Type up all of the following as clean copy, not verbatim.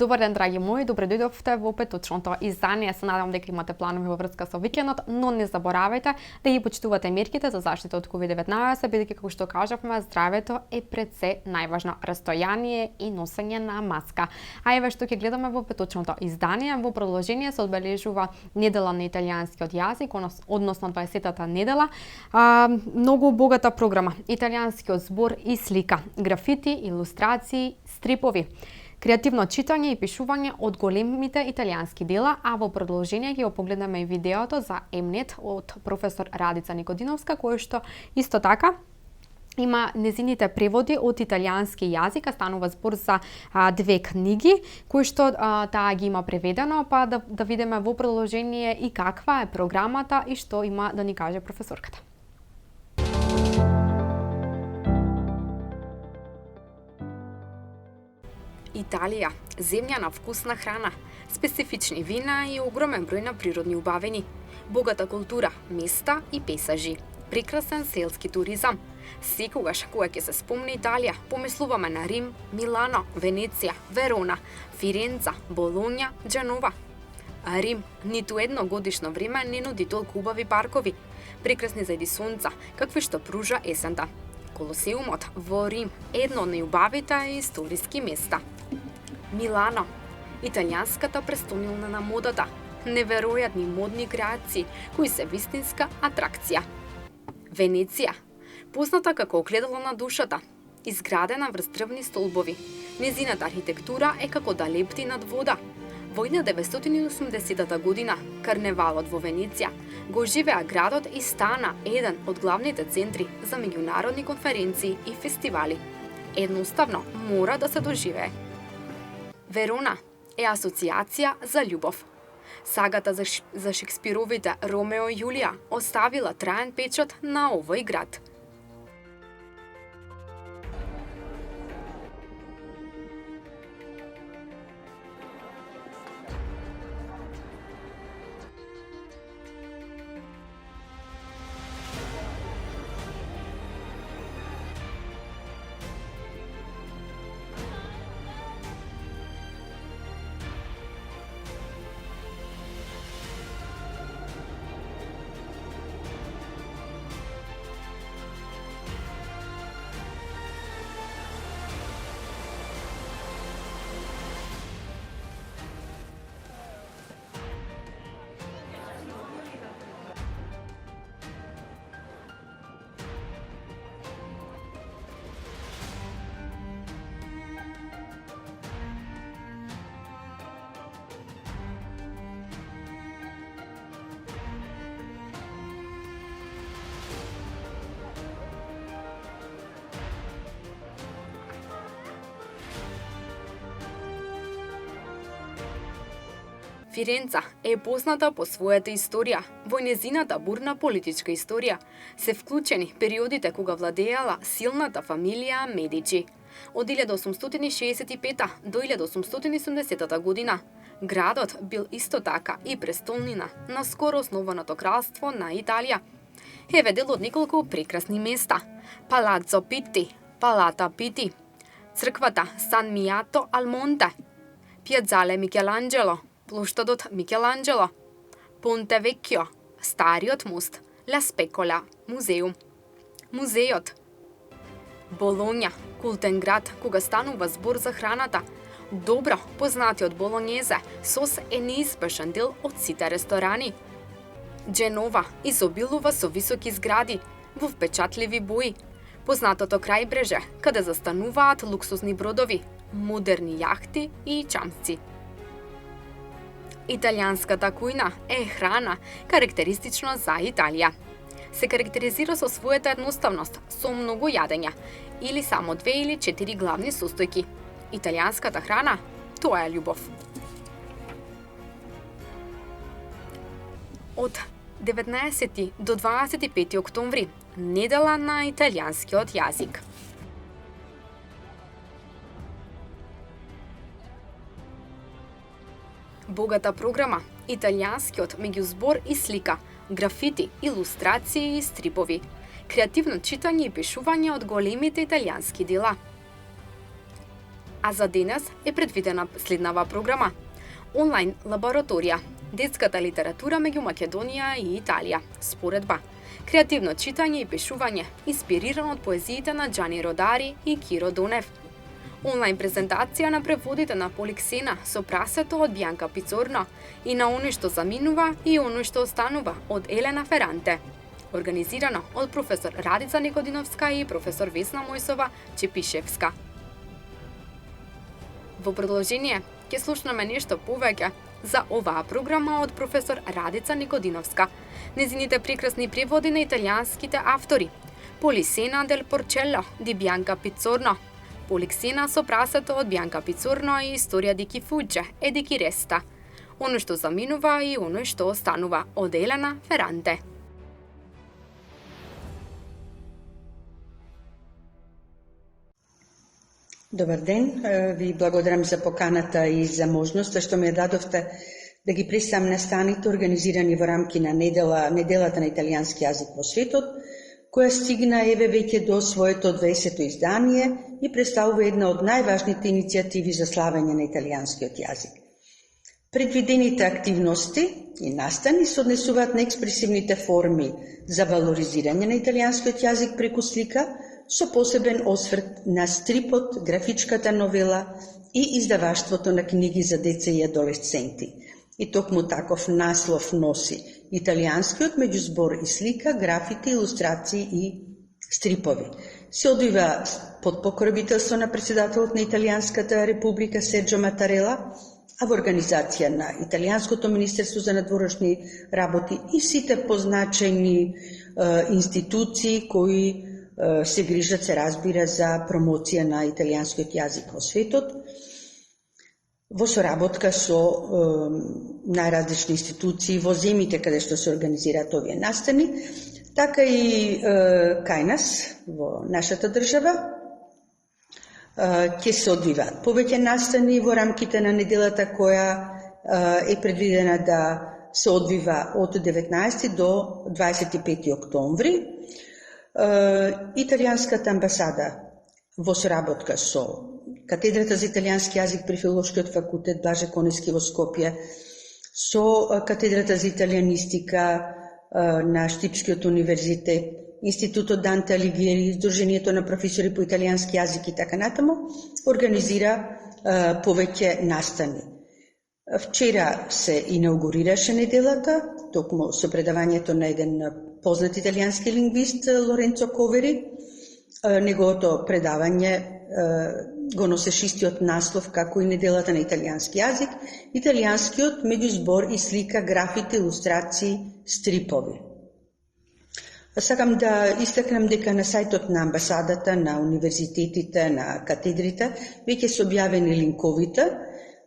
Добар ден, драги мои, добре дојдовте во петочното издание. Се надевам дека имате планови во врска со викендот, но не заборавајте да ги почитувате мерките за заштита од COVID-19, бидејќи како што кажавме, здравето е пред се најважно, растојание и носење на маска. А еве што ќе гледаме во петочното издание. Во продолжение се одбележува недела на италијанскиот јазик, односно 20-та недела. Многу богата програма. Италијанскиот збор и слика, графити, илустрации, стрипови. Креативно читање и пишување од големите италијански дела, а во продолжение ќе го погледнеме и видеото за Емнет од професор Радица Никодиновска, кој што исто така има незините преводи од италијански јазик, станува збор за две книги, кои што таа ги има преведено, па да видиме во продолжение и каква е програмата и што има да ни каже професорката. Италија, земја на вкусна храна, специфични вина и огромен број на природни убавини, богата култура, места и пейзажи, прекрасен селски туризам. Секогаш кога ќе се спомне Италија, помислуваме на Рим, Милано, Венеција, Верона, Фиренца, Болоња, Џенова. А Рим ниту едно годишно време не нуди толку убави паркови, прекрасни зајди сонца, какви што пружа есента. Колосеумот во Рим е едно од најубавите историски места. Милано, италијанската престолнина на модата, неверојатни модни креации кои се вистинска атракција. Венеција, позната како огледало на душата, изградена врз дрвни столбови. Незината архитектура е како да лепти над вода. Во 1980 година, карневалот во Венеција го оживеа градот и стана еден од главните центри за меѓународни конференции и фестивали. Едноставно мора да се доживее. Верона е асоциација за љубов. Сагата за Шекспировите Ромео и Јулија оставила траен печат на овој град. Фиренца е позната по својата историја. Во незината бурна политичка историја се вклучени периодите кога владеела силната фамилија Медичи. Од 1865 до 1870 година градот бил исто така и престолнина на скоро основаното кралство на Италија. Еве дел од неколку прекрасни места: Палаццо Питти, Палата Пити, црквата Сан Миато ал Монте, Пијадзале Микеланџело, плоштадот Микеланџело, Понте Векјо, Стариот мост, Ла Спекола, музеум. Музеот. Болоња, култен град кога станува збор за храната. Добро познатиот болоњезе сос е неизбежен дел од сите ресторани. Џенова изобилува со високи згради, во впечатливи бои. Познатото крајбреже, каде застануваат луксузни бродови, модерни јахти и чамци. Италијанската кујна е храна карактеристична за Италија. Се карактеризира со својата едноставност, со многу јадења, или само 2 или 4 главни состојки. Италијанската храна, тоа е љубов. Од 19 до 25 октомври, недела на италијанскиот јазик. Богата програма, италијанскиот меѓузбор и слика, графити, илустрации и стрипови, креативно читање и пишување од големите италијански дела. А за денес е предвидена следнава програма. Онлайн лабораторија, детската литература меѓу Македонија и Италија, споредба, креативно читање и пишување, инспирирано од поезиите на Џани Родари и Киро Донев. Онлайн презентација на преводите на Поликсена со прасето од Бјанка Пицорно и на оној што заминува и оној што останува од Елена Феранте. Организирано од професор Радица Никодиновска и професор Весна Мојсова-Чепишевска. Во продолжение, ќе слушнеме нешто повеќе за оваа програма од професор Радица Никодиновска, незините прекрасни преводи на италијанските автори. Полисена дел Порчелло ди Бјанка Пицорно, Поликсена со прасето од Бјанка Пицорно и историја ди ки фуџе е ди ки реста, оној што заминува и оној што останува од Елена Феранте. Добар ден, ви благодарам за поканата и за можноста што ми ја дадовте да ги представам настаните организирани во рамки на неделата на италијански јазик во светот, која стигна еве веќе до своето 20-то издание и представува една од најважните иницијативи за славење на италијанскиот јазик. Предвидените активности и настани се однесуваат на експресивните форми за валоризирање на италијанскиот јазик преку слика, со посебен осврт на стрипот, графичката новела и издаваштвото на книги за деца и адолесценти. И токму таков наслов носи италијанскиот меѓузбор и слика, графити, илустрации и стрипови. Се одвива под покровителство на председателот на Италијанската република Серджо Матарела, а во организација на Италијанското министерство за надворешни работи и сите позначени институции кои се грижат, се разбира, за промоција на италијанскиот јазик во светот, во соработка со најразлични институции во земјите каде што се организираат овие настани, така и кај нас, во нашата држава, ќе се одвиваат повеќе настани во рамките на неделата која е предвидена да се одвива од 19 до 25 октомври. Италијанската амбасада во соработка со Катедрата за италијански јазик при Филолошкиот факултет Блаже Коневски во Скопје, со Катедрата за италијанистика на Штипскиот универзитет, Институтот Данте Алигиери, Сдруженијето на професори по италијански јазик и така натаму, организира повеќе настани. Вчера се инаугурираше неделата, токму со предавањето на еден познат италијански лингвист Лоренцо Ковери. Неговото предавање го носеше истиот наслов како и неделата на италијански јазик, италијанскиот меѓузбор и слика, графити, илустрации, стрипови. Сакам да истакнам дека на сајтот на амбасадата, на универзитетите, на катедрите, веќе се објавени линковите,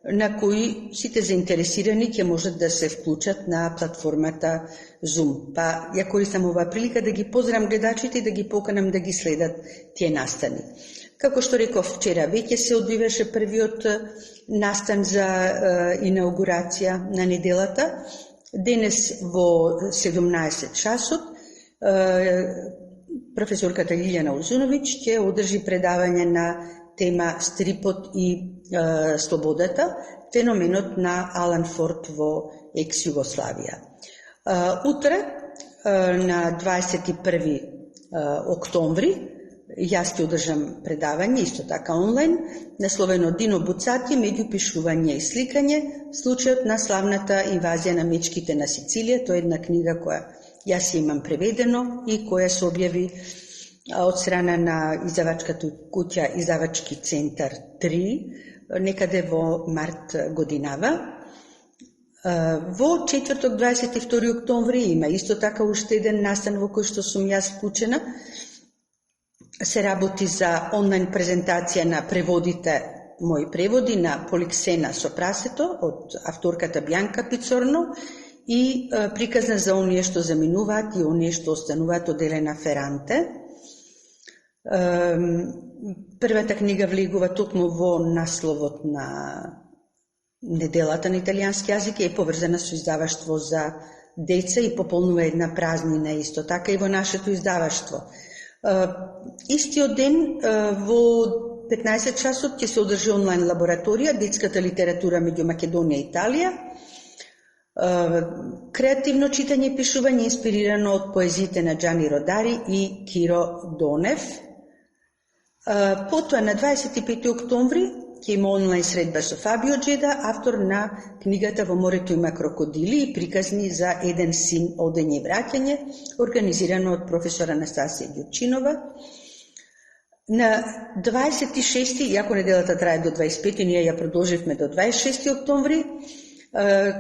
на кои сите заинтересирани ќе можат да се вклучат на платформата Zoom. Па ја користам оваа прилика да ги поздравам гледачите и да ги поканам да ги следат тие настани. Како што реков вчера, веќе се одвиваше првиот настан за инаугурација на неделата. Денес во 17 часот професорката Лилјана Узуновиќ ќе одржи предавање на тема Стрипот и слободата, феноменот на Алан Форд во екс-Југославија. Утре, на 21 октомври, јас ќе одржам предавање, исто така онлайн, насловено Дино Буцати меѓу пишување и сликање, случајот на славната инвазија на мечките на Сицилија. Тоа е една книга која јас имам преведено и која се објави од страна на издавачката куќа Издавачки центар 3, некаде во март годинава. Во четврток 22 октомври има исто така уште еден настан во кој што сум јас вклучена. Се работи за онлайн презентација на преводите, мои преводи на Поликсена со прасето од авторката Бјанка Пицорно и приказна за оние што заминуваат и оние што остануваат од Елена Феранте. Првата книга влегува токму во насловот на неделата на италијански јазик, е поврзана со издаваштво за деца и пополнува една празнина исто така и во нашето издаваштво. Истиот ден во 15 часот ќе се одржи онлайн лабораторија детската литература меѓу Македонија и Италија. Креативно читање и пишување инспирирано од поезиите на Джани Родари и Киро Донев. Потоа на 25 октомври ќе има онлайн средба со Фабио Джеда, автор на книгата Во морето има крокодили и приказни за еден син, одење и враќање, организирано од професор Анастасија Ѓурчинова. На 26, иако неделата трае до 25, ние ја продолживме до 26 октомври,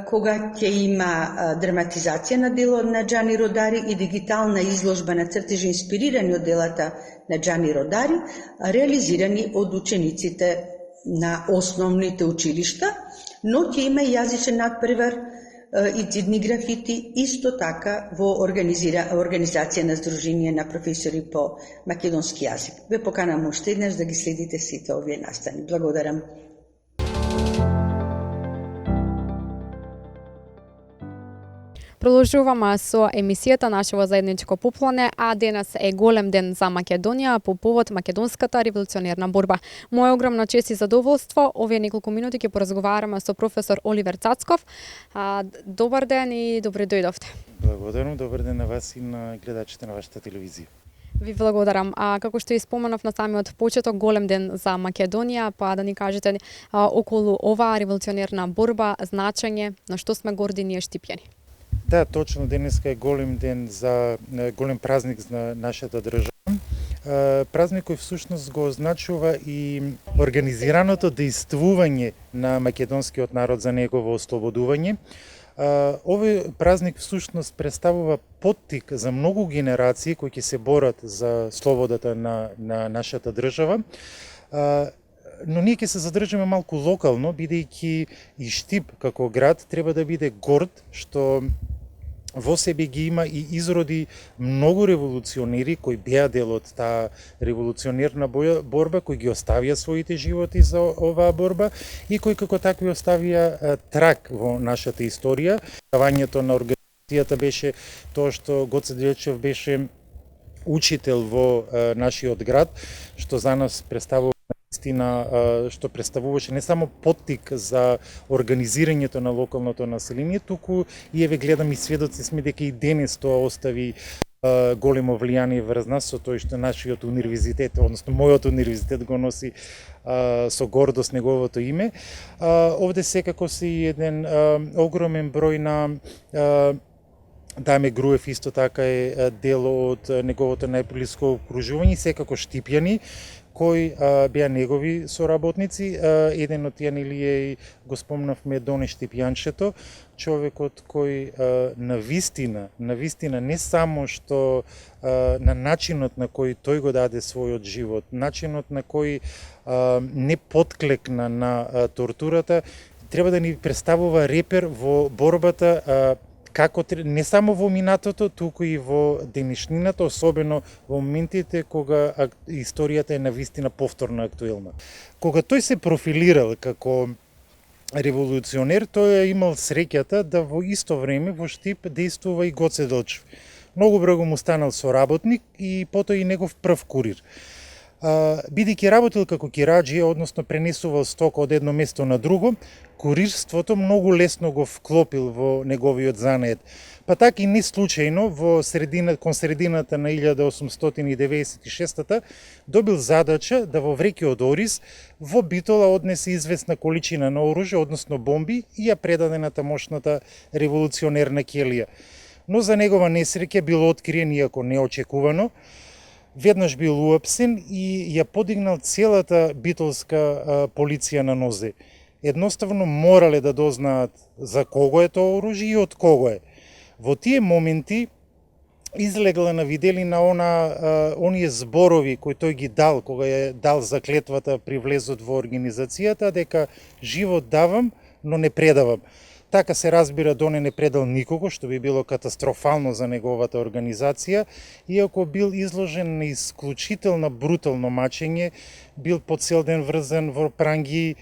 кога ќе има драматизација на дело на Джани Родари и дигитална изложба на цртежи инспирирани од делата на Джани Родари, реализирани од учениците на основните училишта, но ќе има и јазичен надпревар и цидни графити, исто така во организација на Сдружение на професори по македонски јазик. Ве поканам уште еднаш да ги следите сите овие настани. Благодарам. Продолжуваме со емисијата нашето заедничко пуплане, а денес е голем ден за Македонија по повод македонската револуционерна борба. Моја огромна чест и задоволство, овие неколку минути ќе поразговараме со професор Оливер Цацков. Добар ден и добре дојдовте. Благодарам, добар ден на вас и на гледачите на вашата телевизија. Ви благодарам. Како што и споменав на самиот почеток, голем ден за Македонија, па да ни кажете околу оваа револуционерна борба, значење, на што сме горди ние штипјани. Да, точно, денеска е голем ден за голем празник за нашата држава. Празник кој всушност го означува и организираното дејствување на македонскиот народ за негово ослободување. Овој празник всушност представува поттик за многу генерации кои ќе се борат за слободата на нашата држава. Но ние ќе се задржиме малку локално, бидејќи и Штип како град треба да биде горд што во себе ги има и изроди многу револуционери кои беа дел од таа револуционерна борба, кои ги оставија своите животи за оваа борба и кои како такви оставија трак во нашата историја. Давањето на организацијата беше тоа што Гоце Делчев беше учител во нашиот град, што за нас представува што представуваше не само поттик за организирањето на локалното население, туку и еве гледам и сведоци сме дека и денес тоа остави големо влијание врз нас, со тој што нашиот универзитет, односно мојот универзитет го носи со гордост неговото име. Овде секако си еден огромен број на Даме Груев исто така е дел од неговото најблиско окружување, секако штипјани, кои беа негови соработници. Еден од тие нели е, го спомнавме, Доне Штипјанчето, човекот кој навистина не само што на начинот на кој тој го даде својот живот, начинот на кој не потклекна на тортурата, треба да ни представува репер во борбата како не само во минатото, туку и во денешнината, особено во моментите кога историјата е навистина повторно актуелна. Кога тој се профилирал како револуционер, тој е имал среќата да во исто време во Штип дејствува и Гоце Делчев. Многу брого му станал соработник и потоа и негов прв курир. Бидејќи работил како кираџија, односно пренесувал стока од едно место на друго, курирството многу лесно го вклопил во неговиот занает. Па така и не случајно кон средината на 1896 добил задача да во вреќа од Орис во Битола однесе известна количина на оружје, односно бомби, и ја предаде на тамошната револуционерна келија. Но за негова несреќа бил откриен, иако неочекувано. Веднаш бил уапсен и ја подигнал целата битолска полиција на нозе. Едноставно морале да дознаат за кого е тоа оружје и од кого е. Во тие моменти излегла на виделина оние зборови кои тој ги дал кога ја дал заклетвата при влезот во организацијата, дека живот давам, но не предавам. Така се разбира, Доне не предал никого, што би било катастрофално за неговата организација, иако бил изложен на исклучително брутално мачење, бил по цел ден врзан во пранги,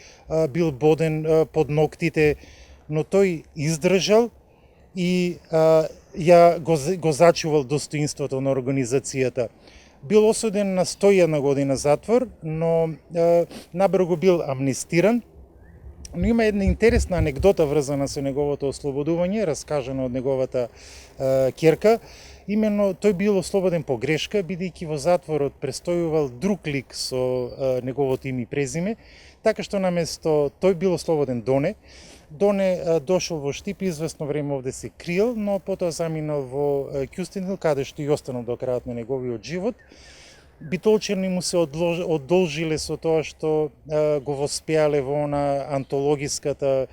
бил боден под ноктите, но тој издржал и го зачувал достоинството на организацијата. бил осуден на 101 година затвор, но набрзо бил амнистиран. Но има една интересна анекдота врзана со неговото ослободување, раскажана од неговата ќерка. Именно тој бил ослободен по грешка, бидејќи во затворот престојувал друг лик со неговото име и презиме, така што наместо тој бил ослободен Доне. Доне дошол во Штип, известно време овде се криел, но потоа заминал во Кјустендил, каде што и останал до крајот на неговиот живот. Битолчани му се одолжиле со тоа што го воспеале во она антологиската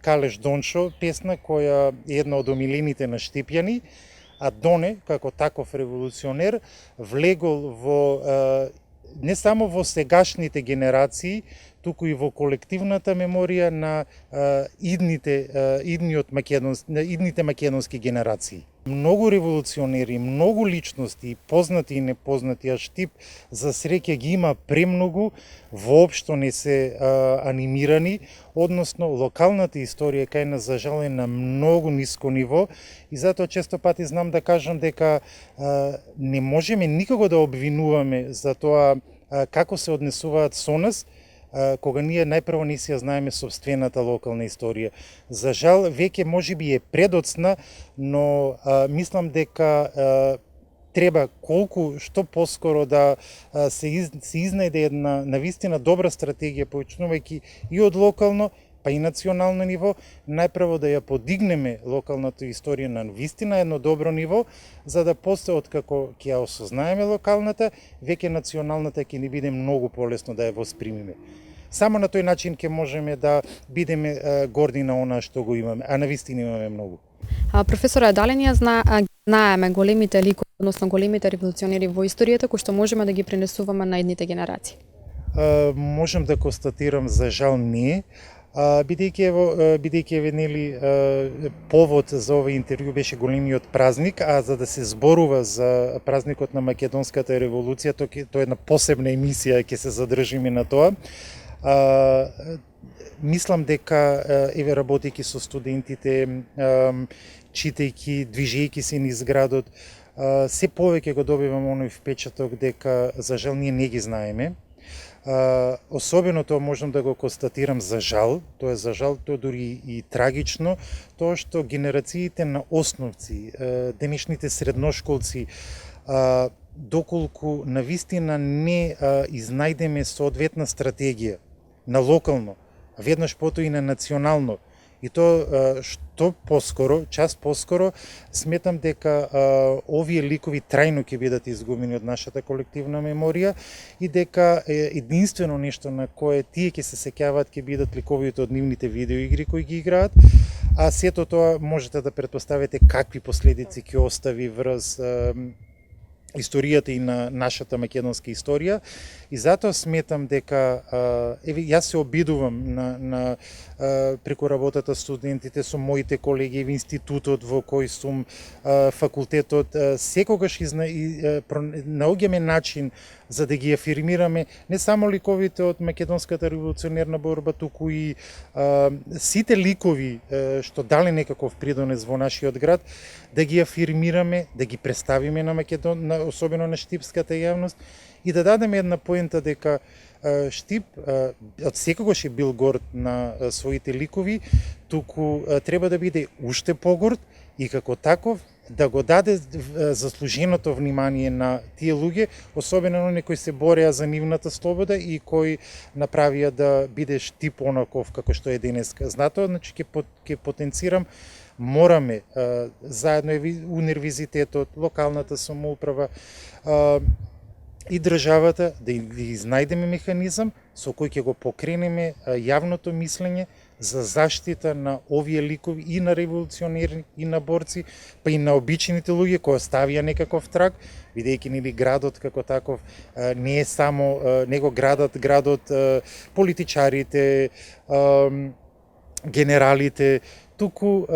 Калеш Дончо песна, која е една од омилените на штипјани, а Доне, како таков револуционер, влегол во не само во сегашните генерации, туку и во колективната меморија на идните македонски генерации. Многу револуционери, многу личности, познати и непознати, а Штип за среќа ги има премногу, воопшто не се анимирани, односно локалната историја кај нас за жал е на многу ниско ниво и затоа често пати знам да кажам дека не можеме никого да обвинуваме за тоа како се однесуваат со нас, кога ние најпрво не си ја знаеме собствената локална историја. За жал, веќе можеби е предоцна, но мислам дека треба што поскоро да се изнајде една навистина добра стратегија, почнувајќи и од локално, па и национално ниво, најпрво да ја подигнеме локалната историја на вистина едно добро ниво, за да после откако ќе ја осознаеме локалната, веќе националната ќе ни биде многу полесно да ја воспримиме. Само на тој начин ќе можеме да бидеме горди на она што го имаме, а на вистина имаме многу. Професоре, дали ние знаеме големите ликови, односно големите револуционери во историјата, кои што можеме да ги пренесуваме на идните генерации? Можем да констатирам, за жал не. Бидејќи повод за овој интервју беше големиот празник, а за да се зборува за празникот на македонската револуција, тоа е една посебна емисија, ќе се задржиме на тоа. Мислам дека работејќи со студентите, читајќи, движејќи се низ градот, се повеќе го добивам оној впечаток дека за жал ние не ги знаеме. Особено тоа можам да го констатирам за жал, тоа е за жал, тоа дури и трагично, тоа што генерациите на основци, денешните средношколци, доколку навистина не изнајдеме соодветна стратегија на локално, веднаш потоа и на национално, и тоа што поскоро, час поскоро, сметам дека овие ликови трајно ќе бидат изгубени од нашата колективна меморија и дека единствено нешто на кое тие ќе се сеќаваат ќе бидат ликовите од нивните видеоигри кои ги играат, а сето тоа можете да претпоставите какви последици ќе остави врз историјата и на нашата македонска историја, и затоа сметам дека јас се обидувам на преку работата студентите со моите колеги во институтот во кој сум, факултетот, секогаш наоѓаме начин за да ги афирмираме не само ликовите од македонската револуционерна борба, туку и сите ликови што дале некаков придонес во нашиот град, да ги афирмираме, да ги представиме на особено на штипската јавност, и да дадеме една поента дека Штип од секогаш е бил горд на своите ликови, туку треба да биде уште погорд и како таков да го даде заслуженото внимание на тие луѓе, особено оние кои се бореа за нивната слобода и кои направија да биде Штип онаков како што е денеска. Знато, значи ќе потенцирам, мораме заедно универзитетот, локалната самоуправа и државата да изнајдеме механизам со кој ќе го покренеме јавното мислење за заштита на овие ликови и на револуционери, и на борци, па и на обичните луѓе кои оставија некаков траг, бидејќи нели градот како таков не е само него градот политичарите, генералите, туку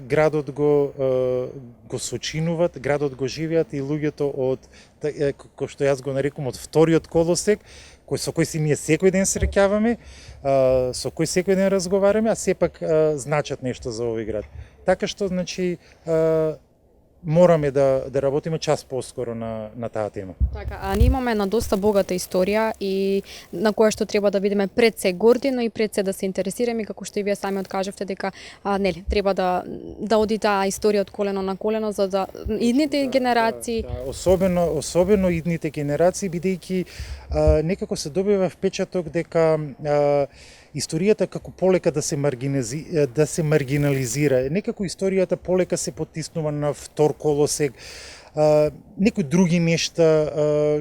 градот го сочинуват, градот го живеат и луѓето од, кој што јас го нарекувам, од вториот колосек, со кој си ние секој ден среќаваме, со кој секој ден разговараме, а сепак значат нешто за овој град. Така што, значи, мораме да работиме час поскоро на таа тема. Така, ние имаме една доста богата историја и на која што треба да бидеме пред се горди, но и пред се да се интересираме, како што и вие сами откажавте дека нели треба да оди таа историја од колено на колено за да идните генерации. Особено идните генерации, бидејќи некако се добива впечаток дека историјата како полека да се маргинализира. Некако историјата полека се потиснува на втор колосек. Некои други нешта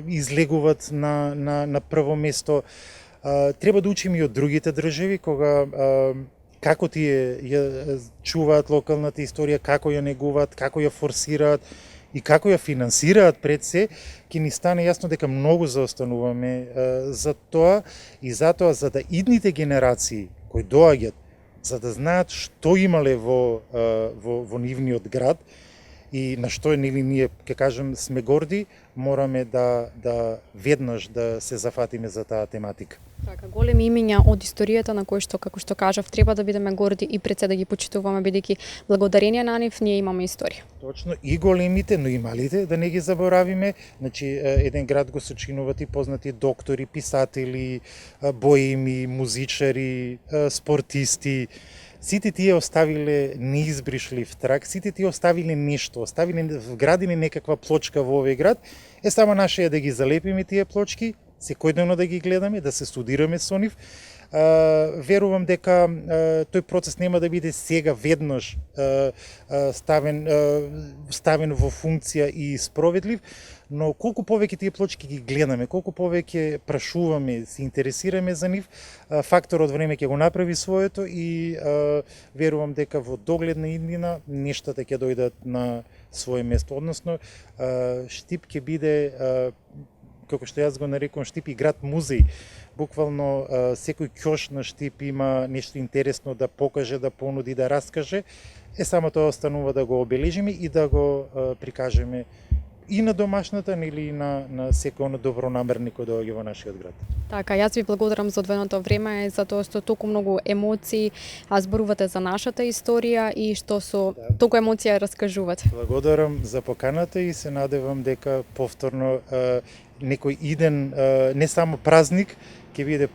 излегуваат на прво место. Треба да учиме и од другите држави кога како тие ја чуваат локалната историја, како ја негуваат, како ја форсираат и како ја финансираат пред се, ќе ни стане јасно дека многу заостануваме за тоа и затоа за да идните генерации кои доаѓаат, за да знаат што имале во нивниот град и на што нели ние ќе кажем сме горди, мораме да веднаш да се зафатиме за таа тематика. Така, големи имиња од историјата на кои што, како што кажав, треба да бидеме горди и пред се да ги почитуваме, бидејќи благодарение на нив ние имаме историја. Точно, и големите, но и малите, да не ги заборавиме. Значи, еден град го сочинуваат и познати доктори, писатели, боеми, музичари, спортисти. Сите тие оставиле неизбришлив трак, сите тие оставиле нешто, оставиле вградиле некаква плочка во овој град. Само наше е да ги залепиме тие плочки, секојдневно да ги гледаме, да се студираме со нив. Верувам дека тој процес нема да биде сега веднаш ставен во функција и справедлив, но колку повеќе тие плочки ги гледаме, колку повеќе прашуваме, се интересираме за нив, факторот време ќе го направи своето и верувам дека во догледна иднина нештата ќе дојдат на свое место. Односно, Штип ќе биде, како што јас го нарекувам, Штип и град музеј. Буквално секој ќош на Штип има нешто интересно да покаже, да понуди, да раскаже. Само тоа останува да го обележиме и да го прикажеме и на домашната, или и на секој оно добронамерни кој доаѓа во нашиот град. Така, јас ви благодарам за одвоеното време, за тоа што толку многу емоции зборувате за нашата историја и што со толку емоција раскажувате. Благодарам за поканата и се надевам дека повторно некој иден, не само празник, ќе биде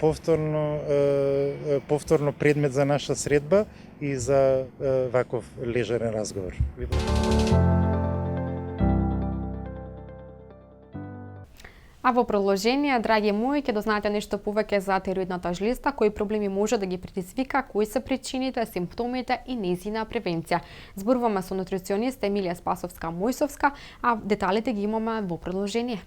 повторно предмет за наша средба и за ваков лежерен разговор. А во продолжение, драги мои, ќе дознаете нешто повеќе за тироидната жлезда, кои проблеми може да ги предизвика, кои се причините, симптомите и нејзина превенција. Зборуваме со нутриционист Емилија Спасовска-Мојсовска, а деталите ги имаме во продолжение.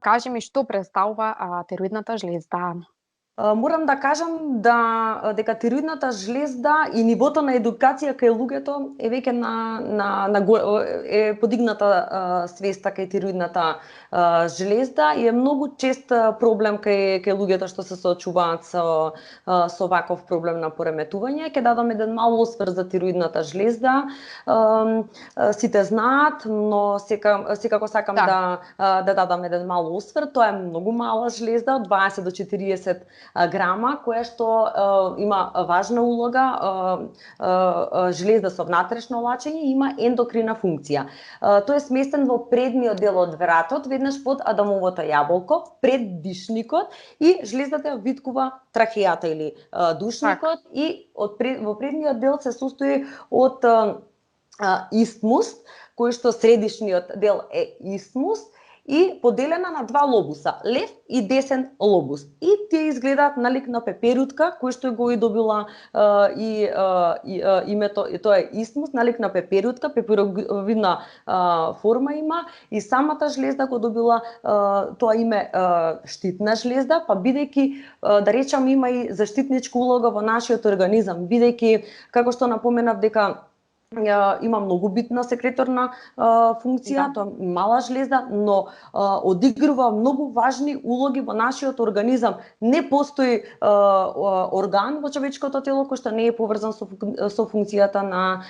Кажи ми што представува тироидната жлезда? Морам да кажам дека тироидната жлезда и нивото на едукација кај луѓето е веќе е подигната свеста кај тироидната жлезда и е многу чест проблем кај луѓето што се соочуваат со ваков проблем на пореметување. Ќе дадам еден мал осврт за тироидната жлезда. Сите знаат, но секако сакам да дадам еден мал осврт. Тоа е многу мала жлезда, од 20 до 40 грама, која што има важна улога, жлезда со внатрешно лачење и има ендокрина функција. Тој е сместен во предниот дел од вратот, веднаш под адамовото јаболко, пред дишникот и жлездата ја виткува трахејата или душникот и во предниот дел се состои од истмус, кој што средишниот дел е истмус, и поделена на два лобуса, лев и десен лобус. И тие изгледаат налик на пеперутка, кој што го и добила името, тоа е истмус, налик на пеперутка, пеперовидна форма има, и самата жлезда го добила тоа име штитна жлезда, па бидејќи, да речам, има и заштитничка улога во нашиот организам, бидејќи, како што напоменав, дека има многу битна секреторна функција, Да. тоа е мала жлезда, но одигрува многу важни улоги во нашиот организам. Не постои орган во човечкото тело кој што не е поврзан со функцијата на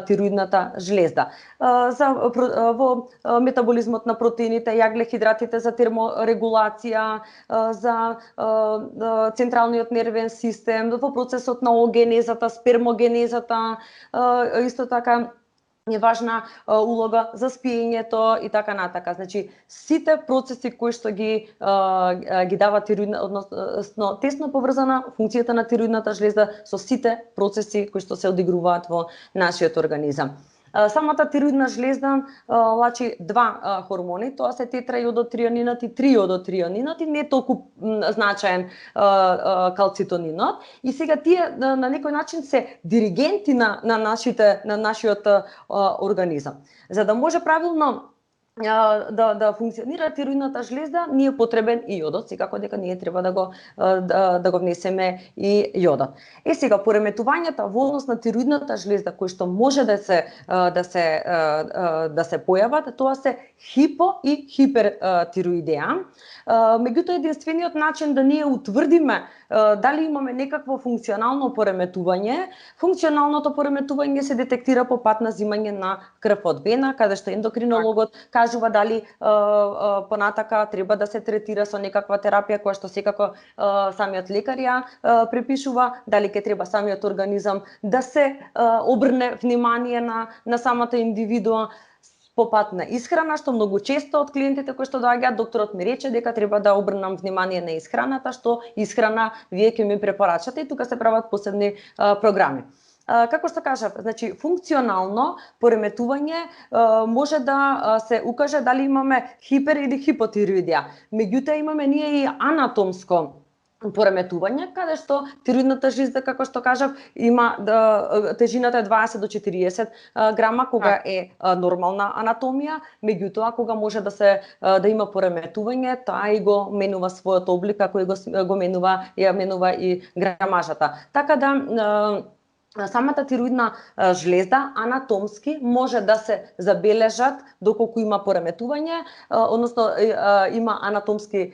тироидната жлезда. Во метаболизмот на протеините, јаглехидратите за терморегулација, за централниот нервен систем, во процесот на оогенезата, спермогенезата, исто така е важна улога за спиењето и така натака. Значи, сите процеси кои што ги дава тироидна, односно тесно поврзана функцијата на тироидната жлезда со сите процеси кои што се одигруваат во нашиот организам. Самата тироидна жлезда лачи два хормони, тоа се тетрајодотрионинот и триодотрионинот и не толку значаен калцитонинот. И сега тие на некој начин се диригенти на нашиот организам. За да може правилно да функционира тироидната жлезда, ни е потребен и јодот, секако дека ние треба да го внесеме и јодот. Сега пореметувањата во однос на тироидната жлезда кои што може да се појават, тоа се хипо и хипертироидеа. Меѓутоа единствениот начин да ние утврдиме дали имаме некакво функционално пореметување, функционалното пореметување се детектира по пат на зимање на крв од вена, каде што ендокринологот кажува дали понатака треба да се третира со некаква терапија која што секако самиот лекар ја препишува, дали ќе треба самиот организам да се обрне внимание на самата индивидуа по пат на исхрана, што многу често од клиентите кои што доаѓаат, докторот ми рече дека треба да обрнам внимание на исхраната, што исхрана вие ќе ми препорачате и тука се прават посебни програми. Како што кажав, значи функционално пореметување може да се укаже дали имаме хипер или хипотироидија. Меѓутоа имаме ние и анатомско пореметување, каде што тироидната жлезда, како што кажав, има тежината е 20 до 40 грама кога е нормална анатомија, меѓутоа кога може да има пореметување, таа и го менува својот облик, како и го менува и грамажата. Така да самата тироидна жлезда анатомски може да се забележат доколку има пореметување, односно има анатомски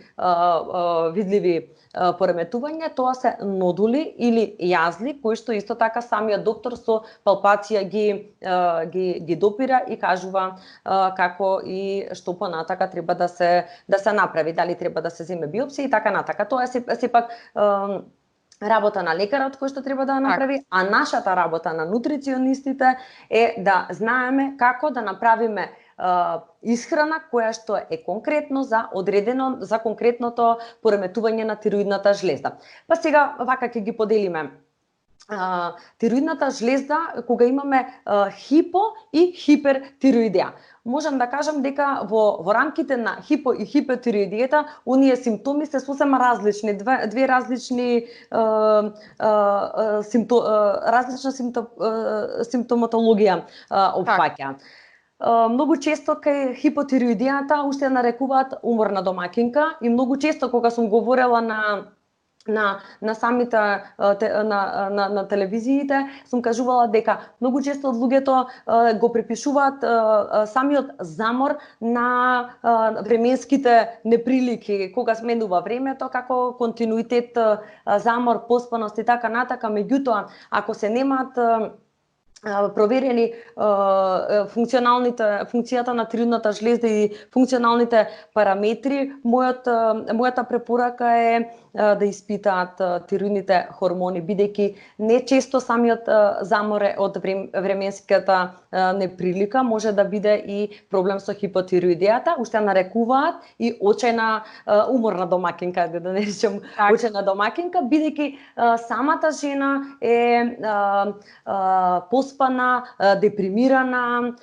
видливи пореметување, тоа се нодули или јазли кои што исто така самиот доктор со палпација ги допира и кажува како и што понатака треба да се направи, дали треба да се земе биопсија и така натака. Тоа е сепак работа на лекарот кој што треба да направи, а нашата работа на нутриционистите е да знаеме како да направиме исхрана која што е конкретно за конкретното пореметување на тироидната жлезда. Па сега вака ќе ги поделиме. Тироидната жлезда кога имаме хипо и хипертироидеа. Можам да кажам дека во рамките на хипо и хипертироидијата оние симптоми се сосема различни, две различни различна симптоматологија опфаќа. Многу често кај хипотироидијата уште нарекуваат уморна домакинка и многу често кога сум говорела на самите на телевизиите сум кажувала дека многу често од луѓето го припишуваат самиот замор на временските неприлики кога сменува времето како континуитет, замор, поспаност и така натака. Меѓутоа ако се немаат проверени функцијата на тироидната жлезда и функционалните параметри, мојата препорака е да испитаат тироидните хормони, бидејќи не често самиот замор од временската неприлика може да биде и проблем со хипотироидијата, уште нарекуваат и очајна уморна домакинка, да не речем очајна домакинка, бидејќи самата жена е поспана, депримирана,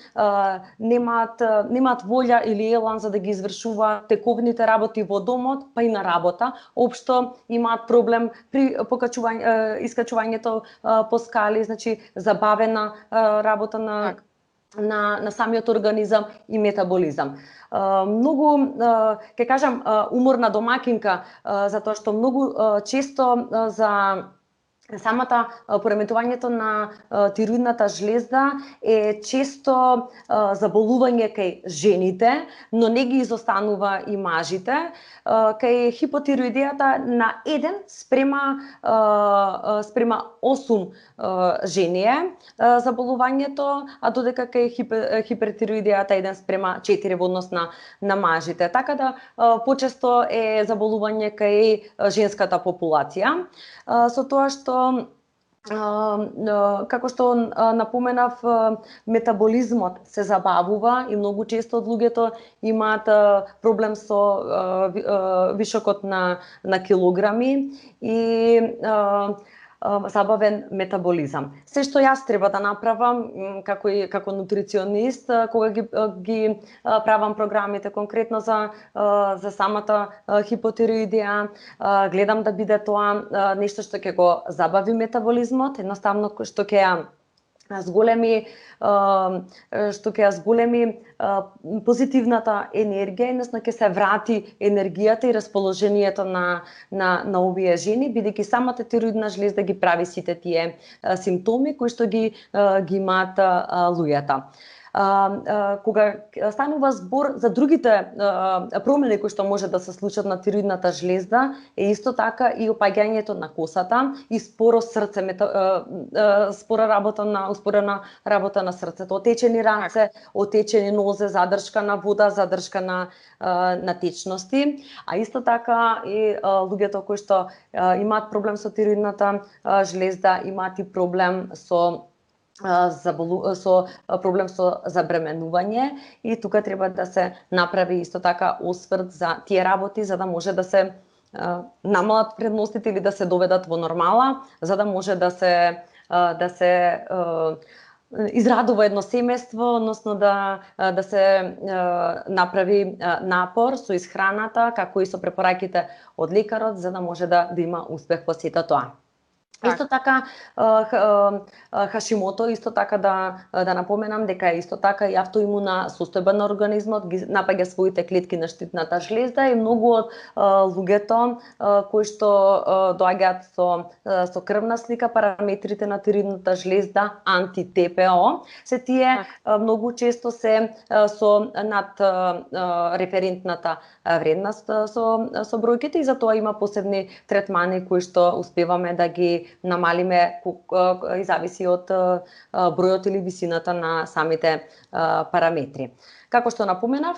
немаат волја или елан за да ги извршува тековните работи во домот, па и на работа. Општо имаат проблем при искачувањето по скали, значи забавена работа на самиот организам и метаболизам. Многу, ќе кажам, уморна домакинка, затоа што многу често за самата пореметувањето на тироидната жлезда е често заболување кај жените, но не ги изостанува и мажите. Кај хипотироидијата на 1 спрема 8 жени е заболувањето, а додека кај хипертироидијата 1 спрема 4 во однос на мажите. Така да почесто е заболување кај женската популација. Со тоа што како што напоменав, метаболизмот се забавува и многу често од луѓето имаат проблем со вишокот на килограми и забавен метаболизам. Се што јас треба да направам како нутриционист кога ги правам програмите конкретно за самата хипотироидија, гледам да биде тоа нешто што ќе го забави метаболизмот, едноставно што ќе ја зголеми позитивната енергија, односно ќе се врати енергијата и расположението на овие жени, бидејќи самата тироидна жлезда ги прави сите тие симптоми кои што ги имаат луѓето. Кога станува збор за другите промени кои што може да се случат на тироидната жлезда, е исто така и опаѓањето на косата и успорена работа на срцето, отечени раце, отечени нозе, задршка на вода, задршка на течности, а исто така и луѓето кои што имаат проблем со тироидната жлезда, имаат и проблем со проблем со забременување, и тука треба да се направи исто така осврт за тие работи за да може да се намалат предностите или да се доведат во нормала, за да може да се израдува едно семејство, односно да се направи напор со исхраната, како и со препораките од лекарот, за да може да има успех во сето тоа. Исто така Хашимото, исто така да напоменам дека исто така и автоимуна состојба на организмот, ги напаѓа своите клетки на штитната жлезда, и многу од луѓето кои што доаѓаат со крвна слика, параметрите на тироидната жлезда анти-ТПО, се тие многу често се со над референтната вредност со бројките, и затоа има посебни третмани кои што успеваме да ги намалиме и зависи од бројот или висината на самите параметри. Како што напоменав,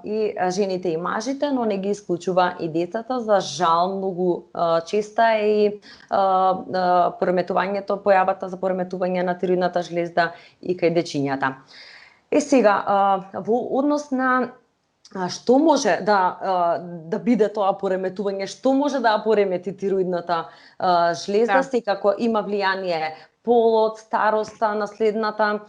и жените и мажите, но не ги исклучува и децата. За жал, многу честа е и појавата за пореметување на тироидната жлезда и кај дечињата. Сега, во однос на што може да биде тоа пореметување, што може да поремети тироидната жлезда, секако има влијание полот, староста, наследната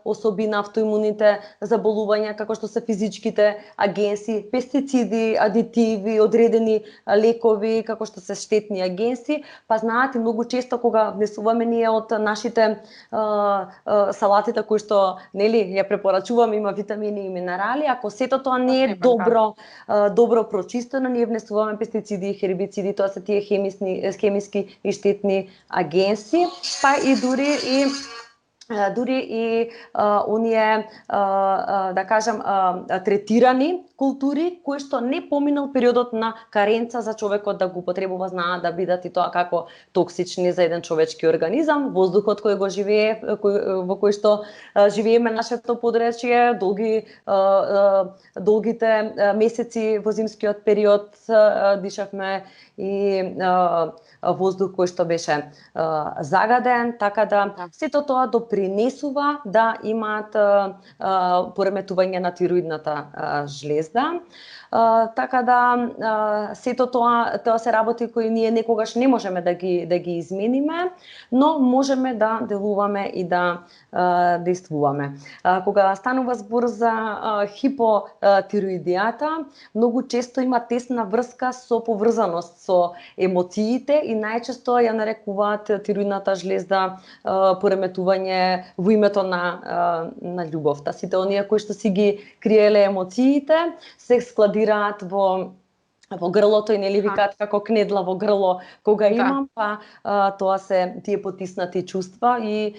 особина, автоимуните заболувања, како што се физичките агенси, пестициди, адитиви, одредени лекови, како што се штетни агенси, па знаат и многу често кога внесуваме ние од нашите салатите кои што ја препорачуваме, има витамини и минерали, ако сето тоа не е добро прочистено, ние внесуваме пестициди и хербициди, тоа се тие хемиски и штетни агенси, па и дури и оние, да кажам, третирани култури кои што не поминал периодот на каренца за човекот да го употребува, знаат да бидат и тоа како токсични за еден човечки организам, воздухот кој го живее, во кој што живееме нашето подречје, долгите месеци во зимскиот период дишавме и воздух кој што беше загаден, така да сето тоа допринесува да имаат пореметување на тироидната жлезда. Така да сето тоа се работи кои ние некогаш не можеме да ги измениме, но можеме да делуваме и да действуваме. Кога станува збор за хипотироидијата, многу често има тесна врска со поврзаност со емоциите и најчесто ја нарекуваат тироидната жлезда пореметување во името на љубовта. Сите оние кои што си ги криеле емоциите се складираат во во грлото и нели викаат како кнедла во грло кога имам, па тоа се тие потиснати чувства и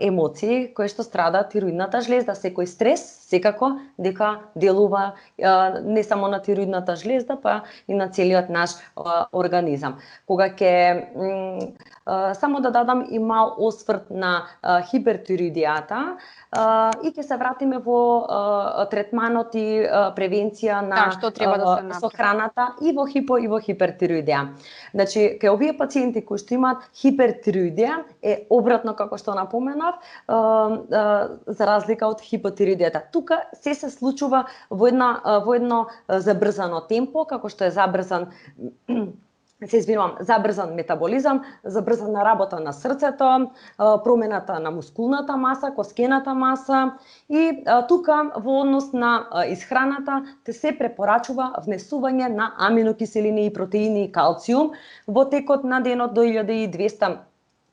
емоции кои што страдаат тироидната жлезда. Секој стрес секако дека делува не само на тироидната жлезда, па и на целиот наш организам. Кога ќе само да дадам и мал осврт на хипертироидијата и ќе се вратиме во третманот и превенција на што треба да се направи со храната и во хипо и во хипертироидија. Значи, кај овие пациенти кои што имаат хипертироидија е обратно како што напоменав, за разлика од хипотироидијата. Тука се случува во едно забрзано темпо, како што е забрзан метаболизам, забрзана работа на срцето, промената на мускулната маса, коскената маса и тука во однос на исхраната те се препорачува внесување на аминокиселини и протеини и калциум во текот на денот до 1200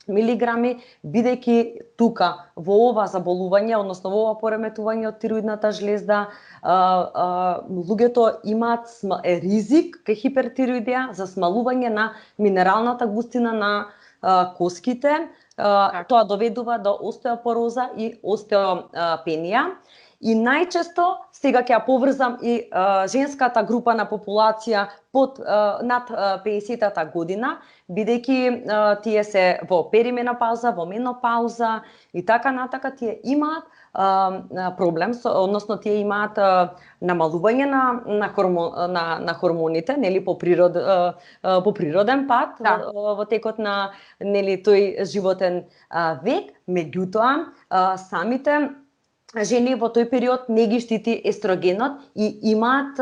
милиграми, бидејќи тука во ова заболување, односно во ова пореметување од тироидната жлезда, луѓето имаат ризик кај хипертироидија за смалување на минералната густина на коските. Тоа доведува до остеопороза и остеопенија. И најчесто, сега ќе ја поврзам и женската група на популација над 50-та година, бидејќи тие се во перименопауза, во менопауза и така натака, тие имаат проблем, односно тие имаат намалување на хормоните, нели по природен пат во текот на нели тој животен век, меѓутоа самите жени во тој период не ги штити естрогенот и имаат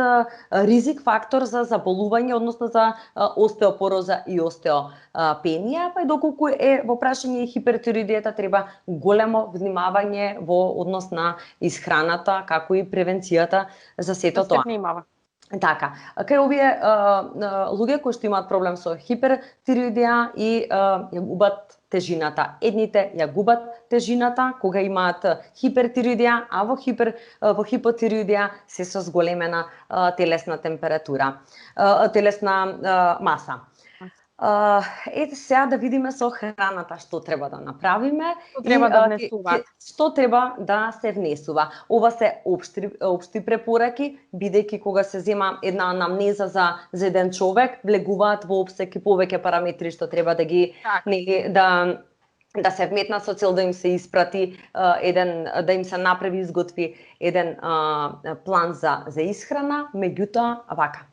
ризик фактор за заболување, односно за остеопороза и остеопенија, па и доколку е во прашање хипертироидијата треба големо внимавање во однос на исхраната, како и превенцијата за сето тоа. Така, кај овие луѓе кои што имаат проблем со хипертироидија и ја губат тежината. Едните ја губат тежината кога имаат хипертироидија, а во хипотироидија се со зголемена телесна температура, телесна маса. Ете сега да видиме со храната што треба да направиме. Што треба да се внесува. Ова се општи препораки, бидејќи кога се зема една анамнеза за еден човек, влегуваат во опсек и повеќе параметри што треба да ги да се вметнат со цел да им се испрати да им се направи изготви еден план за исхрана, меѓутоа вака.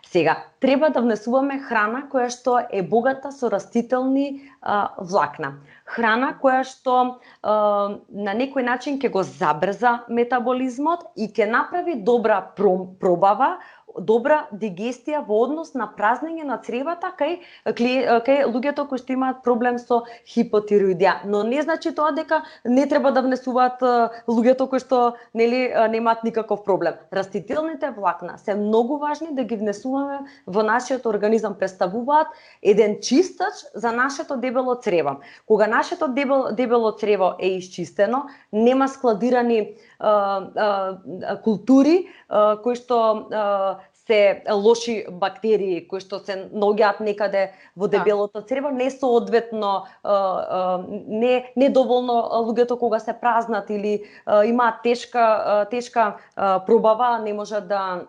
Сега, треба да внесуваме храна која што е богата со растителни влакна. Храна која што на некој начин ќе го забрза метаболизмот и ќе направи добра пробава, добра дигестија во однос на празнење на цревата кај луѓето кои што имаат проблем со хипотироидија. Но не значи тоа дека не треба да внесуваат луѓето кои што немаат никаков проблем. Растителните влакна се многу важни да ги внесуваме во нашиот организам, представуваат еден чистач за нашето дебело црево. Кога нашето дебело црево е исчистено, нема складирани култури кои што се лоши бактерии кои што се наоѓаат некаде во дебелото црево, не соодветно не доволно луѓето кога се празнат или имаат тешка пробава, не можат да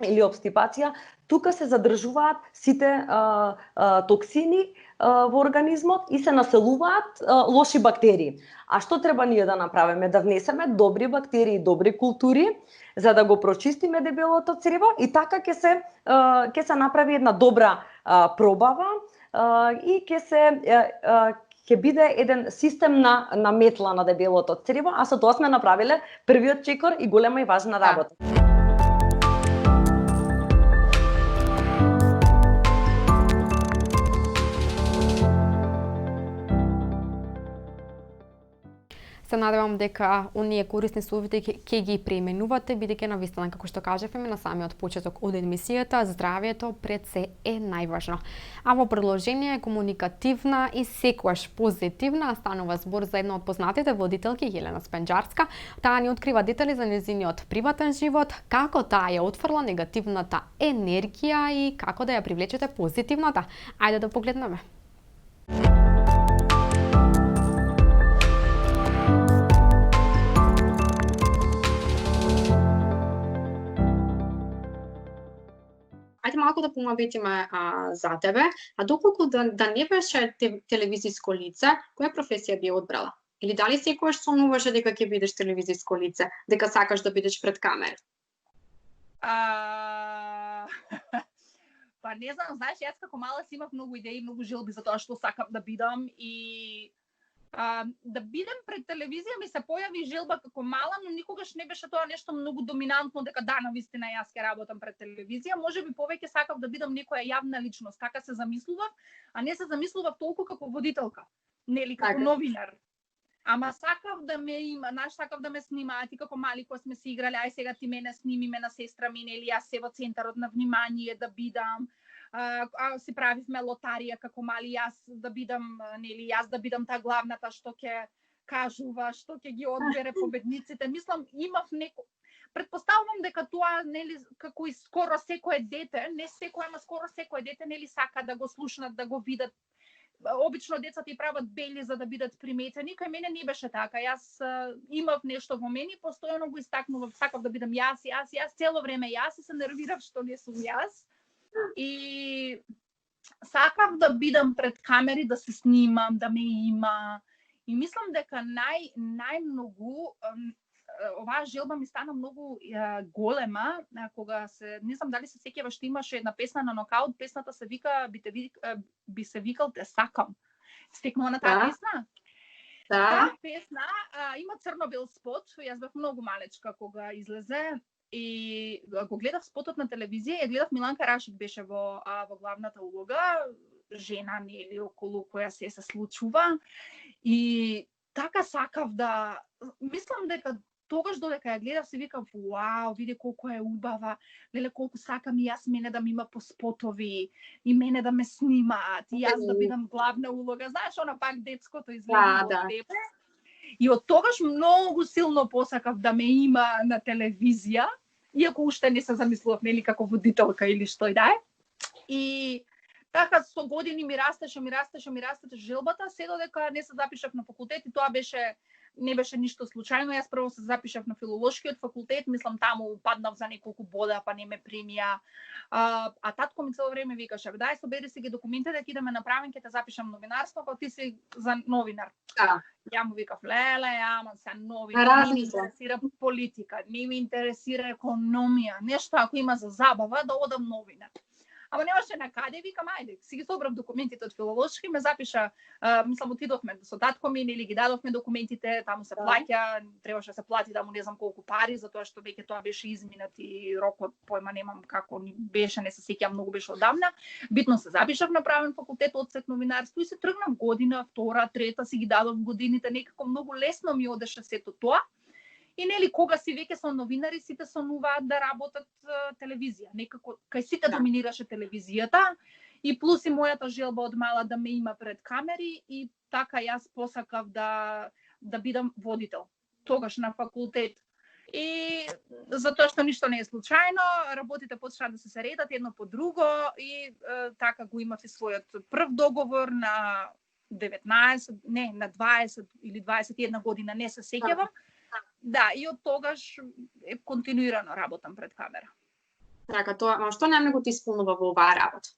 или обстипација, тука се задржуваат сите токсини во организмот и се населуваат лоши бактерии. А што треба ние да направиме? Да внесеме добри бактерии, добри култури, за да го прочистиме дебелото црево и така ќе се направи една добра пробава и ќе биде еден систем на метла на дебелото црево, а со тоа сме направиле првиот чекор и голема и важна работа. Се надевам дека оние корисни совети ќе ги преименувате, бидејќи навистина, како што кажавме на самиот почеток од емисијата, здравието пред се е најважно. А во продолжение комуникативна и секогаш позитивна станува збор за една од познатите водителки Јелена Спенџарска. Таа ни открива детали за нејзиниот приватен живот, како таа ја отфрла негативната енергија и како да ја привлечете позитивната. Ајде да погледнеме. Ајде малку да помабитиме за тебе, а доколку да не беше телевизиско лице, која професија би одбрала? Или дали секогаш сонуваше дека ќе бидеш телевизиско лице, дека сакаш да бидеш пред камера? Па не знам, знаеш, јас како мала си имав многу идеи, многу желби за тоа што сакам да бидам и да бидем пред телевизија ми се појави желба како мала, но никогаш не беше тоа нешто многу доминантно дека да, навистина јас ќе работам пред телевизија. Можеби повеќе сакав да бидам некоја јавна личност, така се замислував, а не се замислував толку како водителка, нели како новинар. Ама сакав да ме има, сакав да ме снимаат и како мали кога сме се играли, ај сега ти мене сними ме на сестра ми, нели јас се во центарот на внимание да бидам. Си правивме лотарија како мали, јас да бидам, нели, јас да бидам таа главната што ќе кажува, што ќе ги одбере победниците. Мислам, имав неко. Предпоставувам дека тоа, нели, како и скоро секое дете, не секое, ама скоро секое дете, нели, сака да го слушнат, да го видат. Обично децата и прават бели за да бидат приметени, кај мене не беше така. Јас имав нешто во мене, постојано го истакнував, сакав да бидам јас, цело време јас и се нервирав што не сум јас. И сакав да бидам пред камери, да се снимам, да ме има. И мислам дека најмногу оваа желба ми стана многу голема кога не знам дали се сеќаваш, што имаше една песна на Нокаут, песната се вика би се викал те сакам. Стекнува на таа песна? Да. Таа песна има црно-бел спот, јас бев многу малечка кога излезе. И го гледав спотот на телевизија, ја гледав Миланка Рашид беше во главната улога, жена нели околу која се случува. И така сакав да мислам дека тогаш додека ја гледав се викав вау, види колку е убава, леле колку сакам и јас мене да ми има по спотови и мене да ме снимаат, и јас да бидам главна улога. Знаеш, она пак детското изгледа од тебе. И од тогаш многу силно посакав да ме има на телевизија, иако уште не се замислував нели како водителка или што и да е. И така со години ми растеше желбата, се додека не се запишав на факултет и тоа не беше ништо случајно. Јас прво се запишав на филолошкиот факултет, мислам таму паднав за неколку бода, па не ме примија. А татко ми цело време викаше: "Дај собери си ги документите, дека идеме направен, ќе те запишам новинарство, па ти си за новинар." Ја му викав: "Леле, ама се новинар, не ми интересира политика, не ми интересира економија, нешто ако има за забава да одам новинар." Ама немаше на каде, викам, ајде, си ги собрав документите од филолошки, ме запиша, мислам, отидовме со татко ми, нели ги дадовме документите, таму се плаќа, требаше да се плати таму не знам колку пари, затоа што веќе тоа беше изминат и рокот, појма немам како ни беше, не се сеќам, многу беше одамна. Битно се запишав на правен факултет, одсек новинарство и се тргнав година, втора, трета, си ги дадов годините, некако многу лесно ми одеше сето тоа. И нели кога си веќе со новинари, сите сонуваат да работат телевизија. Некако кај сите доминираше телевизијата и плюс и мојата желба од мала да ме има пред камери и така јас посакав да бидам водител. Тогаш на факултет. И затоа што ништо не е случајно, работите почнаа да се редат едно по друго и така го имав и својот прв договор на 19, не, на 20 или 21 година, не се сеќавам. Да, и од тогаш континуирано работам пред камера. Така, тоа, што најмногу ти исполнува во оваа работа?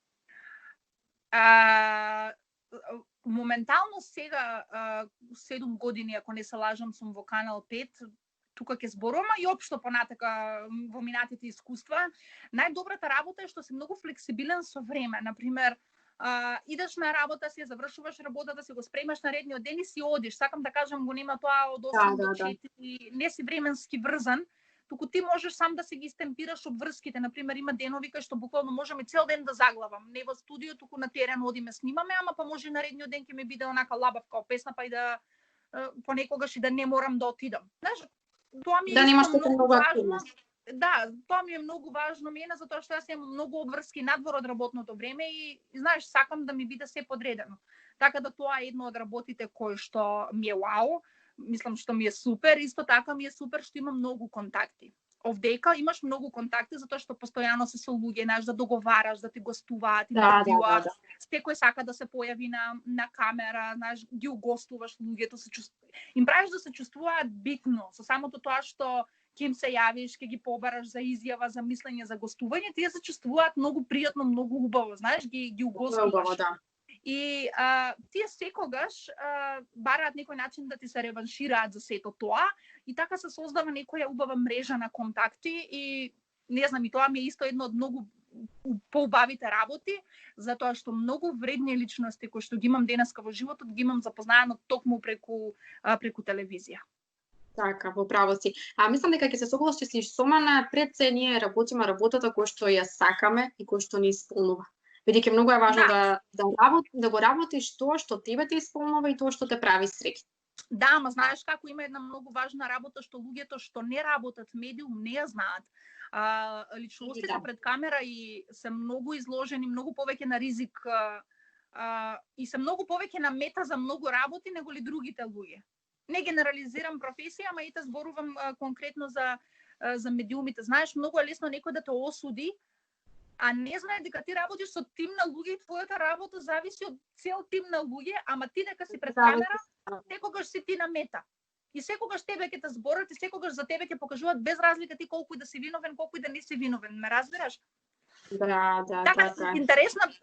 Моментално сега 7 години, ако не се лажам, сум во Канал 5, тука ќе зборувам, и општо понатака во минатите искуства. Најдобрата работа е што си многу флексибилен со време. Например, идеш на работа, си завршуваш работата, си го спремаш на редниот ден и си одиш. Сакам да кажам, го нема тоа од 8 до 4, не си временски врзан, туку ти можеш сам да си ги стемпираш обврските. Например, има денови кај што буквално можам и цел ден да заглавам. Не во студио, туку на терен одиме снимаме, ама па може и наредниот ден ќе ми биде онака лабав као песна, па и да понекогаш и да не морам да отидам. Знаеш, тоа ми е Да немаш исто така многу много важно. активност. Да, тоа ми е многу важно мене, затоа што јас имам многу обврски надвор од работното време и знаеш, сакам да ми биде се подредено. Така да тоа е едно од работите кој што ми е вау, мислам што ми е супер, исто така ми е супер што имам многу контакти. Овдека имаш многу контакти затоа што постојано се со луѓе, знаеш, да договараш, да ти гостуваат, интервјуа, секој сака да се појави на камера, знаеш, ги угостуваш луѓето, им правиш да се чувствуваат битно со самото тоа што ќе им се јавиш, ќе ги побараш за изјава, за мислење, за гостување, тие се чувствуваат многу пријатно, многу убаво, знаеш, ги угостуваш. Да. И тие секогаш бараат некој начин да ти се реваншираат за сето тоа и така се создава некоја убава мрежа на контакти и не знам, и тоа ми е исто едно од многу поубавите работи, затоа што многу вредни личности кои што ги имам денеска во животот, ги имам запознаено токму преку телевизија. Така, во право си. Мислам дека ќе се согласиш со мене, пред се ние работиме работата која што ја сакаме и која што ни исполнува. Бидејќи многу е важно да го работиш тоа што тебе те исполнува и тоа што те прави среќен. Да, ама знаеш како има една многу важна работа што луѓето што не работат медиум не ја знаат. Личностите пред камера и се многу изложени, многу повеќе на ризик и се многу повеќе на мета за многу работи него ли другите луѓе. Не генерализирам професија, ама и те зборувам конкретно за медиумите. Знаеш, многу е лесно некој да те осуди, а не знае дека ти работиш со тим на луѓе и твојата работа зависи од цел тим на луѓе, ама ти дека си пред камера, секогаш си ти на мета. И секогаш тебе ќе те зборат и секогаш за тебе ќе покажуваат без разлика ти колку и да си виновен, колку и да не си виновен. Ме разбираш? Да.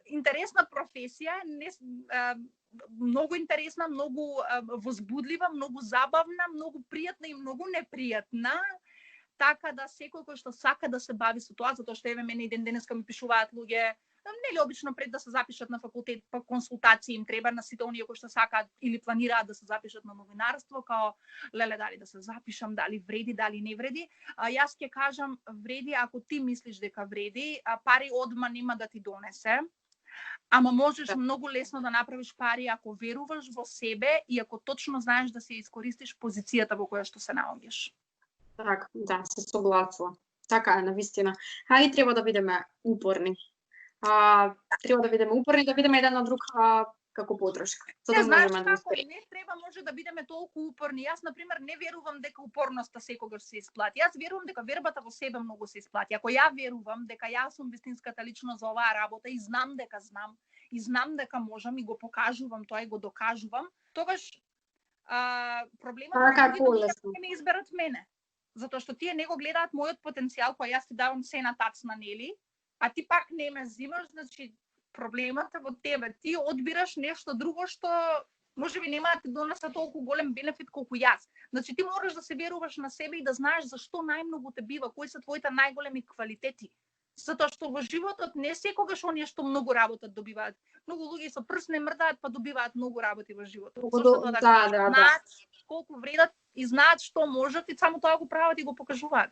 Интересна професија, многу интересна, многу возбудлива, многу забавна, многу пријатна и многу непријатна. Така да секој кој што сака да се бави со тоа, затоа што еве мене и денеска ми пишуваат луѓе, нели обично пред да се запишат на факултет па консултации им треба на сите оние кои што сакаат или планираат да се запишат на новинарство, као леле дали да се запишам, дали вреди, дали не вреди. Јас ќе кажам вреди ако ти мислиш дека вреди, пари одма нема да ти донесе. Ама можеш многу лесно да направиш пари ако веруваш во себе и ако точно знаеш да се искористиш позицијата во која што се наоѓаш. Така, да, се согласувам. Така е, навистина. И треба да бидеме упорни. Треба да бидеме упорни, да бидеме еден на друг како потрошка. За да можеме да успееме. Не треба може да бидеме толку упорни. Јас на пример не верувам дека упорноста секогаш се исплати. Јас верувам дека вербата во себе многу се исплати. Ако ја верувам дека јас сум вистинската личност за оваа работа и знам дека знам и знам дека можам и го покажувам тоа и го докажувам, тогаш проблемот е дека ме изберат мене. Затоа што тие не го гледаат мојот потенцијал кој јас ти давам се на тацна, нели? А ти пак не ме взимаш, значи проблемот е во тебе. Ти одбираш нешто друго што можеби нема да ти донесе толку голем бенефит колку јас. Значи ти мораш да се веруваш на себе и да знаеш зашто најмногу те бива, кои се твоите најголеми квалитети. Затоа што во животот не секогаш оние што многу работат добиваат. Многу луѓе со прст не мрдаат па добиваат многу работи во животот. Знаат колку вредат и знаат што можат и само тоа го прават и го покажуваат.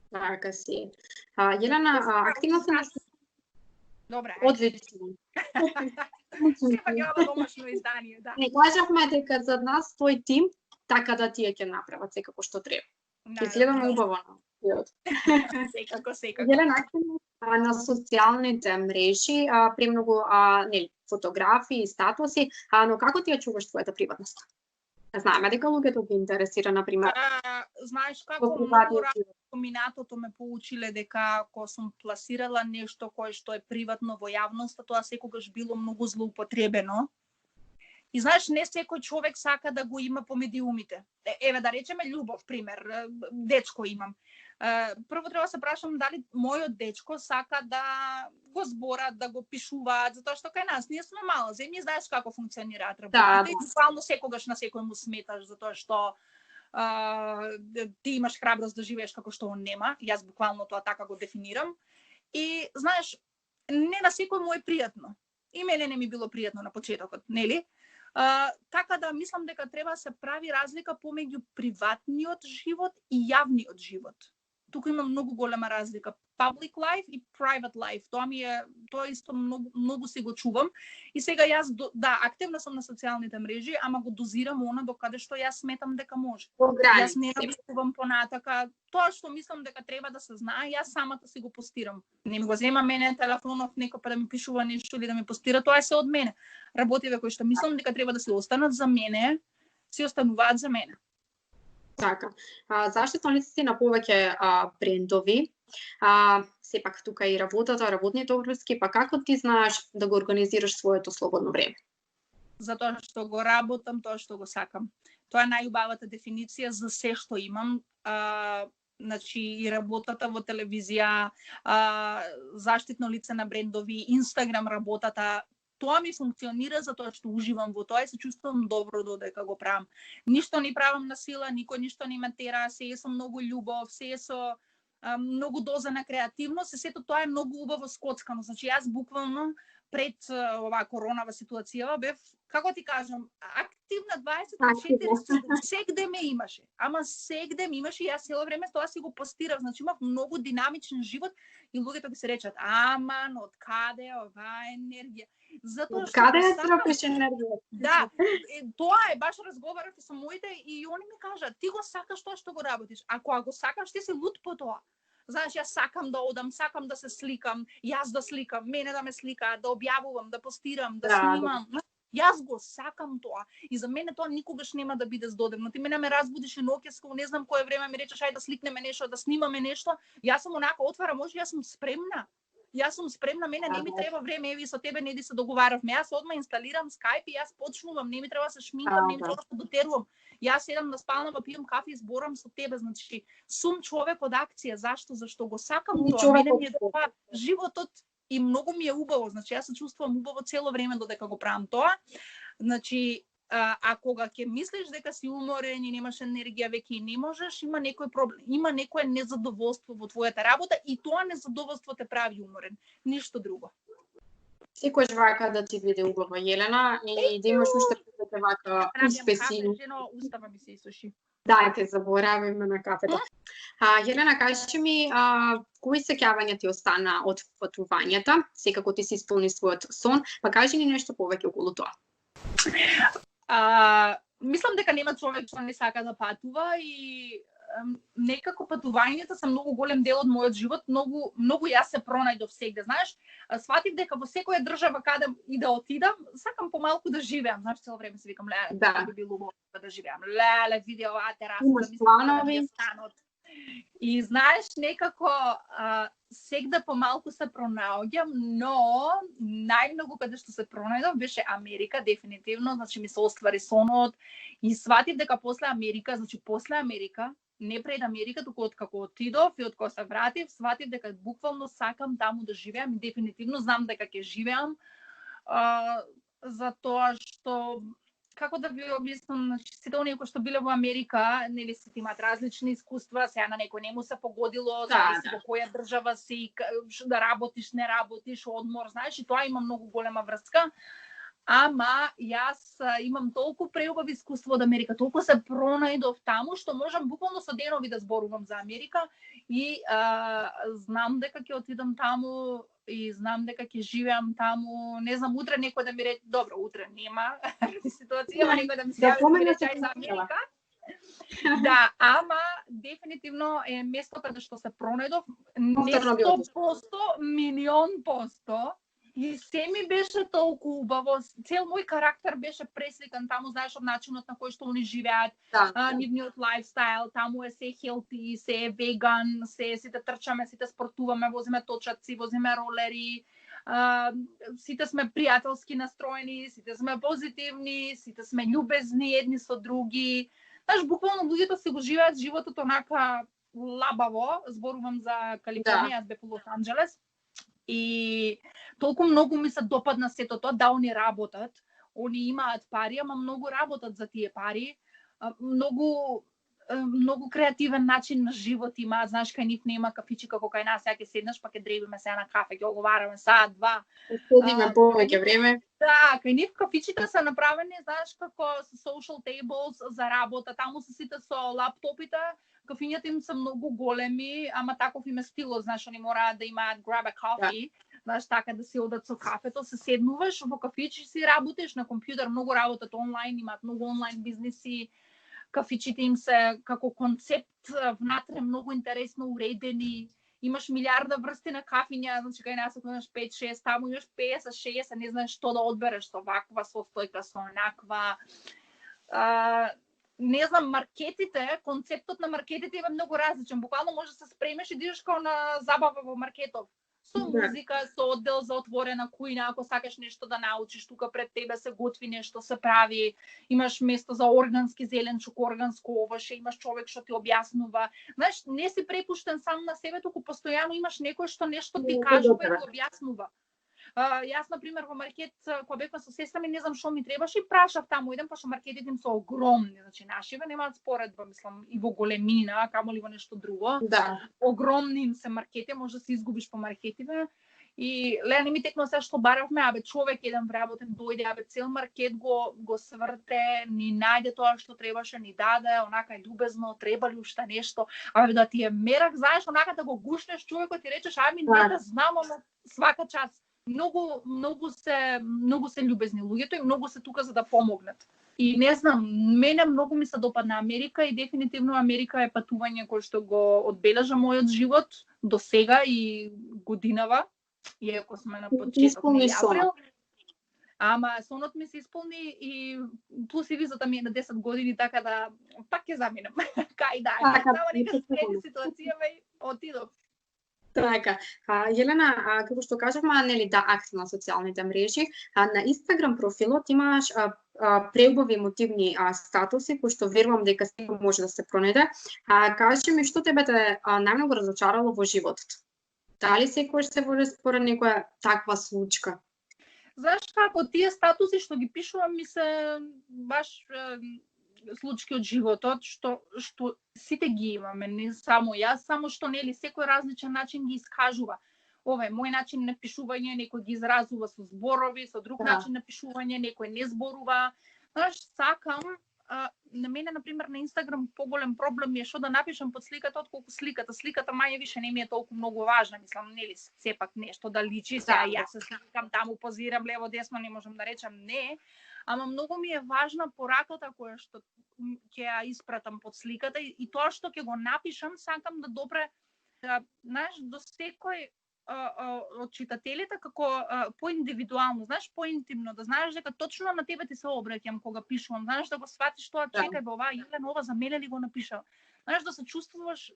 Така си. Јелена, активно се нас... Добре. Одлично. Сепак е ова домашно издание, да. Не кажавме дека за нас тој тим така да тие ќе направат секако што треба. Ќе гледаме убаво на тиот. Секако. Јелена, на социјалните мрежи, премногу фотографии, статуси, но како ти ја чуваш твојата приватност? Знаеме дека луѓето ги интересира, например. Знаеш како многу минатото ме поучиле дека ако сум пласирала нешто кое што е приватно во јавноста, тоа секогаш било многу злоупотребено. И знаеш, не секој човек сака да го има по медиумите. Еве да речеме љубов, пример, дечко имам. Прво треба да се прашам дали мојот дечко сака да го зборат, да го пишуваат, затоа што кај нас ние сме мала земја, знаеш како функционираат работите. И буквално секогаш на секој му сметаш затоа што ти имаш храброст да живееш како што он нема. Јас буквално тоа така го дефинирам. И знаеш, не на секој му е пријатно. И мене не ми било пријатно на почетокот, нели? Така да мислам дека треба да се прави разлика помеѓу приватниот живот и јавниот живот. туку има многу голема разлика. Public life и private life. Тоа исто многу се го чувам. И сега јас активна сум на социјалните мрежи, ама го дозирам она докаде што јас сметам дека може. Јас не напишувам понатака. Тоа што мислам дека треба да се знае, јас самата си го постирам. Не ми го зема мене телефонов некој па да ми пишува нешто или да ми постира, тоа е се од мене. Работиве кои што мислам дека треба да се останат за мене, се остануваат за мене. Така. Заштитно лице си на повеќе брендови. Сепак тука и работата, работните обврски, па како ти знаеш да го организираш своето слободно време? Затоа што го работам, тоа што го сакам. Тоа е најубавата дефиниција за се што имам. Значи и работата во телевизија, заштитно лице на брендови, Инстаграм работата, тоа ми функционира затоа што уживам во тоа и се чувствувам добро додека го правам. Ништо не правам на сила, никој ништо не ме тера, се е со многу љубов, се е со многу доза на креативност, и сето тоа е многу убаво скоцкано. Значи јас буквално пред оваа коронава ситуација бев, како ти кажам, активна 24 сегде ме имаше. Ама сегде ме имаше и јас цело време тоа си го постирав. Значи имав многу динамичен живот и луѓето би се речат: "Аман, од каде оваа енергија?" Затоа што каде ја црпиш енергија? Да, тоа е баш разговарав со моите и они ми кажат: "Ти го сакаш тоа што го работиш. Ако го сакаш, ти си луд по тоа." Знаеш, јас сакам да одам, сакам да се сликам, јас да сликам, мене да ме сликаат, да објавувам, да постирам, да снимам. Јас го сакам тоа. И за мене тоа никогаш нема да биде здодевно. Ти мене ме разбудиш ноќеско, не знам кое време ми речеш: "Ајде да сликнеме нешто, да снимаме нешто." Јас сум онака отварам очи, јас сум спремна. Мене не ми треба време, еви со тебе не ди се договаравме. Јас одма инсталирам Skype и јас почнувам, не ми треба да се шминкам, не ми треба да дотерувам. Јас седам на спалнава, пијам кафе и зборам со тебе, значи сум човек од акција. Зашто го сакам тоа. Мене ми е тоа животот и многу ми е убаво. Значи јас се чувствувам убаво цело време додека го правам тоа. Значи кога ќе мислиш дека си уморен и немаш енергија, веќе не можеш, има некој проблем, има некое незадоволство во твојата работа и тоа незадоволство те прави уморен, ништо друго. Секојаш вака да ти биде убаво, Јелена, и да имаш уште повеќе вака успеси. Жено, устава ми се исуши. Да, те заборавиме на кафето. Јелена, кажи ми, кои сеќавања ти остана од патувањата? Секако ти си исполни својот сон, па кажи ни нешто повеќе околу тоа. Мислам дека нема човек што не сака да патува и некако патувањата се многу голем дел од мојот живот, многу јас се пронајдов сегде, знаеш, сватив дека во секоја држава каде и да отидам, сакам помалку да живеам, знаеш, цело време се викам: "Леле, би било убаво да живеам. Леле, види оваа тераса, да ми се станот." И знаеш, некако сегде помалку се пронаоѓам, но најмногу каде што се пронајдов беше Америка, дефинитивно, значи ми се оствари сонот и сватив дека после Америка, не пред Америка, туку откако отидов и откако се вратив, сватив дека буквално сакам таму да живеам и дефинитивно знам дека ќе живеам, затоа што како да ви објаснам, сите оние кои што биле во Америка, нели си имаат различни искуства, сега на некој не му се погодило, зависи во која држава си, да работиш, не работиш, одмор, знаеш, и тоа има многу голема врска. Ама јас имам толку преубави искуство од Америка, толку се пронајдов таму, што можам буквално со денови да зборувам за Америка и знам дека ќе отидам таму и знам дека ќе живеам таму. Не знам, утре некој да ми рече, добро, утре нема ситуација, ама некој да ми се јави да ми рече за Америка. Да, ама дефинитивно е место каде што се пронајдов, не 100%, милион %. И се ми беше толку убаво, цел мој карактер беше пресликан таму, знаеш, од начинот на кој што они живеат, нивниот лајфстайл, таму е се хелти, се е веган, сите трчаме, сите спортуваме, возиме точаци, возиме ролери, сите сме пријателски настроени, сите сме позитивни, сите сме љубезни едни со други. Знаеш, буквално луѓето си го живеат животот онака лабаво, зборувам за Калифорнија, јас бев во Лос Анџелес. И толку многу ми се допадна сето тоа, да они работат, они имаат пари, ама многу работат за тие пари, многу креативен начин на живот имаат, знаеш, кај нив нема кафичи како кај нас, ја ќе седнеш па ќе дребиме сега на кафе, ќе оговараме саат, два. Седиме повеќе време. Да, кај нив кафичите се направени, знаеш, како social tables за работа, таму се сите со лаптопите, кафињата им се многу големи, ама таков им е стилот, знаеш, они мораат да имаат grab a coffee, знаеш, така да си одат со кафето, се седнуваш во кафичи си работиш на компјутер, многу работат онлайн, имаат многу онлайн бизниси, кафичите им се како концепт внатре многу интересно уредени, имаш милиарда врсти на кафиња, значи кај нас имаш 5-6, таму имаш 50-60, не знаеш што да одбереш, со ваква состојка, со онаква. Не знам, маркетите, концептот на маркетите е многу различен. Буквално може да се спремеш и да идеш као на забава во маркетов. Со музика, со оддел за отворена кујна, ако сакаш нешто да научиш, тука пред тебе се готви нешто, се прави, имаш место за органски зеленчук, органско овоше, имаш човек што ти објаснува. Знаеш, не си препуштен сам на себе, туку постојано имаш некој што нешто ти кажува и ти објаснува. Јас, например, во маркет, кога бевме со сестра ми, не знам што ми требаше и прашав таму еден, пошто маркетите им се огромни, значи нашиве немаат споредба, мислам, и во големина, камоли во нешто друго. Да. Огромни им се маркети, може да се изгубиш по маркетиве. И леле не ми текно се што баравме, абе човек еден вработен дојде, абе цел маркет го сврте, ни најде тоа што требаше, ни даде, онака е љубезно, треба ли уште нешто, абе да ти е мерак, знаеш, онака да го гушнеш човекот и речеш, аби не да знам, ама свака час. Многу се љубезни луѓето и многу се тука за да помогнат. И не знам, мене многу ми се допадна Америка и дефинитивно Америка е патување кој што го одбележа мојот живот до сега и годинава, иако сме на почеток на април. Ама сонот ми се исполни и плюс и визата ми е на 10 години, така да пак ќе заминам. Кај да, само нека спреди ситуацијава и отидов. Така, Јелена, како што кажавме, нели да, активна на социјалните мрежи, на Инстаграм профилот имаш преубави емотивни статуси, кои што верувам дека секој може да се пронајде. Кажи ми што тебе те најмногу разочарало во животот? Дали секојаш се води според некоја таква случка? Знаеш како, тие статуси што ги пишувам ми се баш случки од животот, што сите ги имаме, не само јас, само што нели секој различен начин ги искажува. Ова е мој начин на пишување, некој ги изразува со зборови, со друг начин на пишување, некој не зборува. Знаеш, сакам, на мене, например, на Инстаграм поголем проблем ми е што да напишам под сликата отколку сликата. Сликата мање више не ми е толку многу важна, мислам, нели, сепак нешто да личи, јас се сликам таму, позирам лево, десно, не можам да речам не. Ама многу ми е важна пораката која што ќе ја испратам под сликата и тоа што ќе го напишам, сакам да допре, знаеш, до секој од читателите како поиндивидуално, знаеш, поинтимно, да знаеш дека точно на тебе ти се обраќам кога пишувам, знаеш, да го сватиш тоа, чекај бе, ова Јелена, ова за мене ли го напишал. Знаеш, да се чувствуваш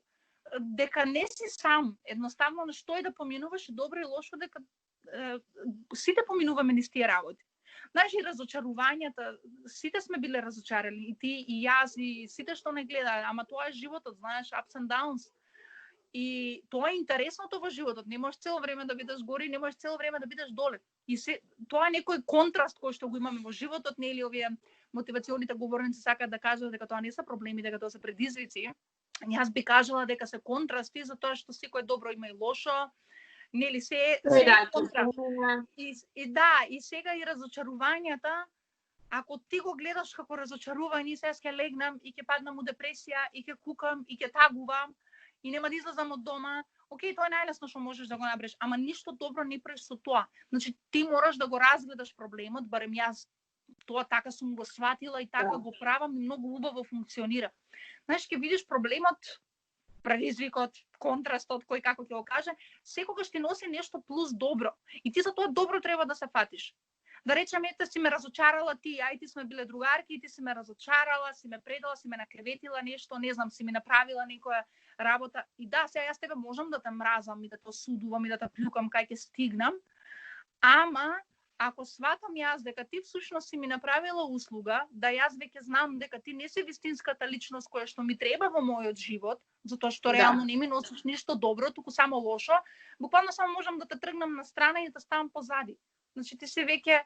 дека не си сам, едноставно на што и да поминуваш и добро и лошо, дека сите поминуваме низ тие работи. Знаеш, и разочарувањата, сите сме биле разочарани, и ти, и јас, и сите што не гледаат, ама тоа е животот, знаеш, ups and downs. И тоа е интересното во животот, не можеш цело време да бидеш горе, не можеш цело време да бидеш доле. И тоа е некој контраст кој што го имаме во животот, нели овие мотивационите говорници сакаат да кажат дека тоа не се проблеми, дека тоа се предизвици. Јас би кажала дека се контрасти, затоа што секој добро има и лошо. Нели се контраст. И сега и разочарувањата, ако ти го гледаш како разочарување, сега ќе легнам и ќе паднам у депресија и ќе кукам и ќе тагувам и нема да излезам од дома. Океј, тоа е најлесно што можеш да го направиш, ама ништо добро не правиш со тоа. Значи ти мораш да го разгледаш проблемот, барем јас тоа така сум го сватила и така го правам и многу убаво функционира. Знаеш, ќе видиш проблемот, предизвикот, контрастот, кој како ќе го каже, секогаш ти носи нешто плюс добро. И ти за тоа добро треба да се фатиш. Да речем, ете, си ме разочарала ти, ај ти сме биле другарки, и ти си ме разочарала, си ме предала, си ме наклеветила нешто, не знам, си ми направила некоја работа. И да, сега јас тебе можам да те мразам и да те осудувам и да те плюкам кај ќе стигнам, ама ако сватам јас дека ти всушност си ми направила услуга, да јас веќе знам дека ти не си вистинската личност која што ми треба во мојот живот, затоа што реално не ми носиш ништо добро, туку само лошо, буквално само можам да те тргнам на страна и да те ставам позади. Значи ти се веќе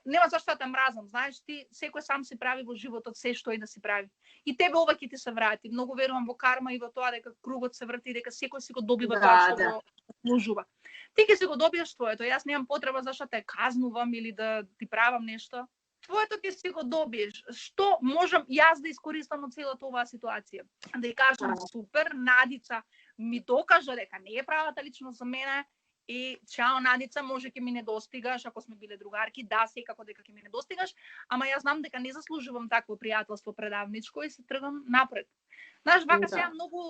нема зашто да те мразам, знаеш, ти секој сам си прави во животот се што и да си прави. И тебе ова ќе ти се врати. Многу верувам во карма и во тоа дека кругот се врти, дека секој си го добива тоа што го заслужува. Ти ќе си го добиеш твоето. Јас немам потреба зашто те казнувам или да ти правам нешто. твоето ќе си го добиеш. Што можам јас да искористам од целата оваа ситуација? Да ја кажам, супер, Надица ми докажа дека не е правата личност за мене, и чао Надица, може ќе ми недостигаш, ако сме биле другарки, да, секако дека ќе ми недостигаш, ама јас знам дека не заслужувам такво пријателство предавничко и се тргам напред. Знаеш, вака сега многу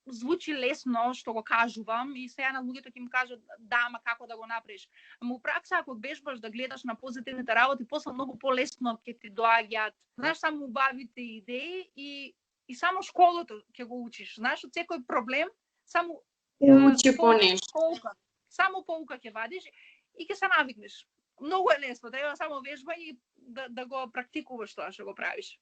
звучи лесно што го кажувам и сега на луѓето ќе им кажат да, ама како да го направиш. Ама у пракса ако бежбаш да гледаш на позитивните работи, после многу полесно ќе ти доаѓаат, знаеш, само убавите идеи и само школото ќе го учиш. Знаеш, од секој проблем само Учи по нешто. Само поука ќе вадиш и ќе се навикнеш. Многу е лесно, треба само вежбање и да го практикуваш тоа што го правиш.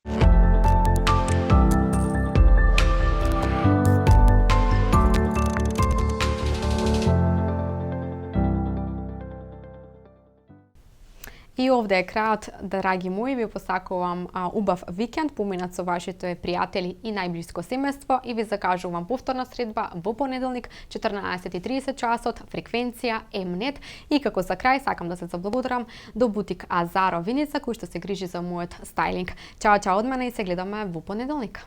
И овде е крајот, драги мои, ви посакувам убав викенд, поминат со вашите пријатели и најблиско семејство и ви закажувам повторна средба во понеделник 14:30 часот, фреквенција Mnet и како за крај сакам да се заблагодарам до бутик Азаро Виница кој што се грижи за мојот стајлинг. Чао, чао од мене и се гледаме во понеделник.